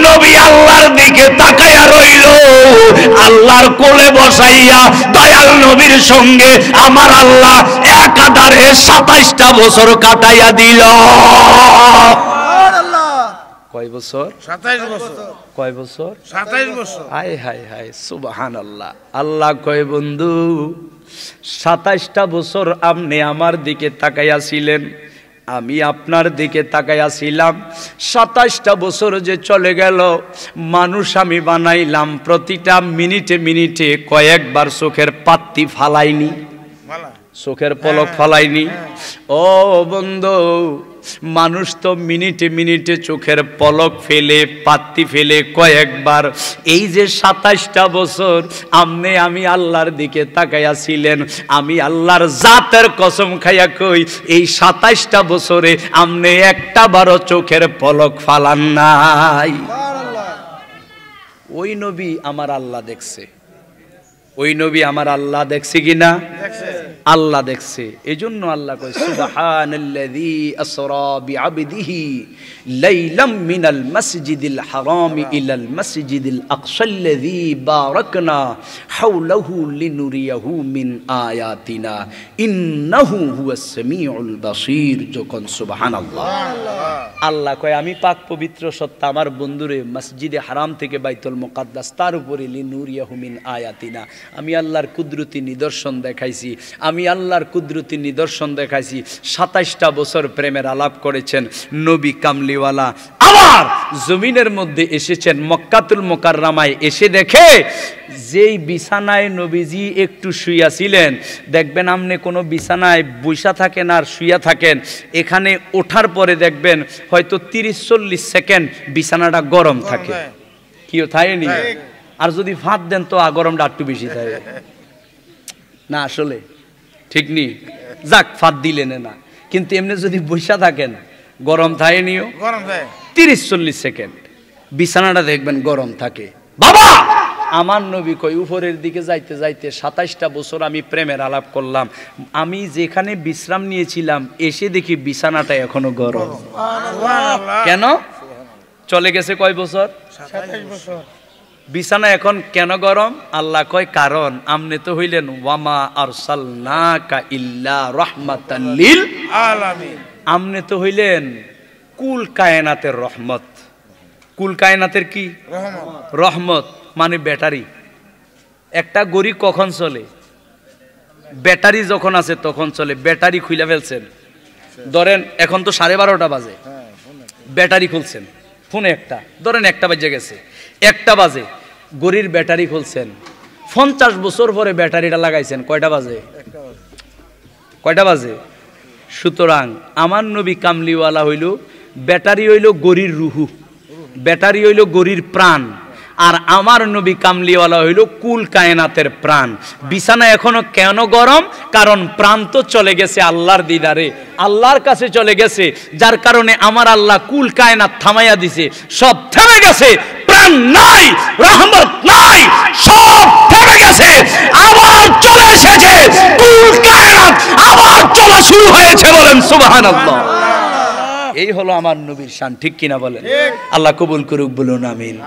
নবী আল্লাহর দিকে তাকায়া রইল আল্লাহর কোলে বসাইয়া দয়াল নবীর সঙ্গে আমার আল্লাহ একাধারে 27টা বছর কাটাইয়া দিল কয় বছর 27 বছর কয় বছর 27 বছর হায় হায় হায় সুবহানাল্লাহ আল্লাহ কয় বন্ধু 27টা বছর আপনি আমার দিকে তাকাইয়াছিলেন আমি আপনার দিকে তাকাইয়াছিলাম 27টা বছর যে চলে গেল মানুষ আমি বানাইলাম প্রতিটা মিনিটে মিনিটে কয়েকবার চোখের পাত্তি ফালাইনি চোখের পলক ফালাইনি ও বন্ধু মানুষ তো মিনিটে মিনিটে চোখের পলক ফেলে পাত্তি ফেলে কয়েকবার এই যে 27টা বছর আপনি আমি আল্লাহর দিকে তাকাইয়াছিলেন আমি আল্লাহর জাতের কসম খাইয়া কই এই 27টা বছরে আপনি একটা বারো চোখের পলক ফালান নাই ওই নবী আমার আল্লাহ দেখছে ওই নবী আমার আল্লাহ দেখছে কিনা আল্লাহ দেখছে এজন্য আল্লাহ কয় সুবহানাল্লাযী আসরা বিআবদিহি লাইলাম মিনাল মাসজিদিল হারামি ইলাল মাসজিদিল আকসাল্লাযী বারাকনা হাওলাহু লিনুরিয়াহু মিন আয়াতিনা ইন্নাহু হুয়াস সামিউল বাসীর যখন সুবহানাল্লাহ আল্লাহ কয় আমি পাক পবিত্র সত্তা আমার বন্ধুরে মসজিদে হারাম থেকে বাইতুল মুকাদ্দাস তার উপরে লিনুরিয়াহু মিন আয়াতিনা আমি আল্লাহর কুদরতি নিদর্শন দেখাইছি আমি আল্লাহর কুদরতি নিদর্শন দেখাইছি 27টা বছর প্রেমের আলাপ করেছেন নবী কামলিওয়ালা আবার জমিনের মধ্যে এসেছেন মক্কাতুল মুকাররমায় এসে দেখে যেই বিছানায় নবীজি একটু শুইয়া ছিলেন দেখবেন আপনি কোনো বিছানায় বসা থাকেন আর শুইয়া থাকেন এখানে ওঠার পরে দেখবেন হয়তো 30-40 সেকেন্ড বিছানাটা গরম থাকে কি থাকেনি আর যদি ভাত দেন তো গরমটা একটু বেশি থাকে না আসলে ঠিক নি যাক ফাত দিলেন না কিন্তু এমনি যদি বসা থাকেন গরম থাকে নিও গরম থাকে 30-40 সেকেন্ড বিছানাটা দেখবেন গরম থাকে বাবা আমার নবী কই উপরের দিকে যাইতে যাইতে 27টা বছর আমি প্রেমের আলাপ করলাম আমি যেখানে বিশ্রাম নিয়েছিলাম এসে দেখি বিছানাটা এখনো গরম কেন চলে গেছে কয় বছর 27 বছর বিছানা এখন কেন গরম আল্লাহ কয় কারণ আপনি তো হইলেন ওয়ামা আরসালনাকা ইল্লা রাহমাতাল লিল আলামিন আপনি তো হইলেন কুল কায়নাতের রহমত কুল কায়নাতের কি রহমত মানে ব্যাটারি একটা গড়ি কখন চলে ব্যাটারি যখন আছে তখন চলে ব্যাটারি খুলে ফেলছেন ধরেন এখন তো 12:30 বাজে ব্যাটারি খুলছেন ফোনে একটা ধরেন 1টা বাজে গেছে 1টা বাজে গড়ির ব্যাটারি খুলছেন 50 বছর পরে ব্যাটারিটা লাগাইছেন কয়টা বাজে কয়টা বাজে সুতরাং আমার নবী কামলিওয়ালা হইল ব্যাটারি হইল গড়ির রুহু ব্যাটারি হইল গড়ির প্রাণ আর আমার নবী কামলিওয়ালা হইল কুল কায়নাতের প্রাণ। বিছানা এখনো কেন গরম? কারণ প্রাণ তো চলে গেছে আল্লাহর দিদারে, আল্লাহর কাছে চলে গেছে, যার কারণে আমার আল্লাহ কুল কায়নাত থামাইয়া দিছে, সব থেমে গেছে, প্রাণ নাই, রহমত নাই, সব থেমে গেছে, আবার চলে এসেছে কুল কায়নাত, আবার চলা শুরু হয়েছে। বলেন সুবহানাল্লাহ। এই হলো আমার নবীর শান, ঠিক কিনা বলেন? আল্লাহ কবুল করুক, বলুন আমিন।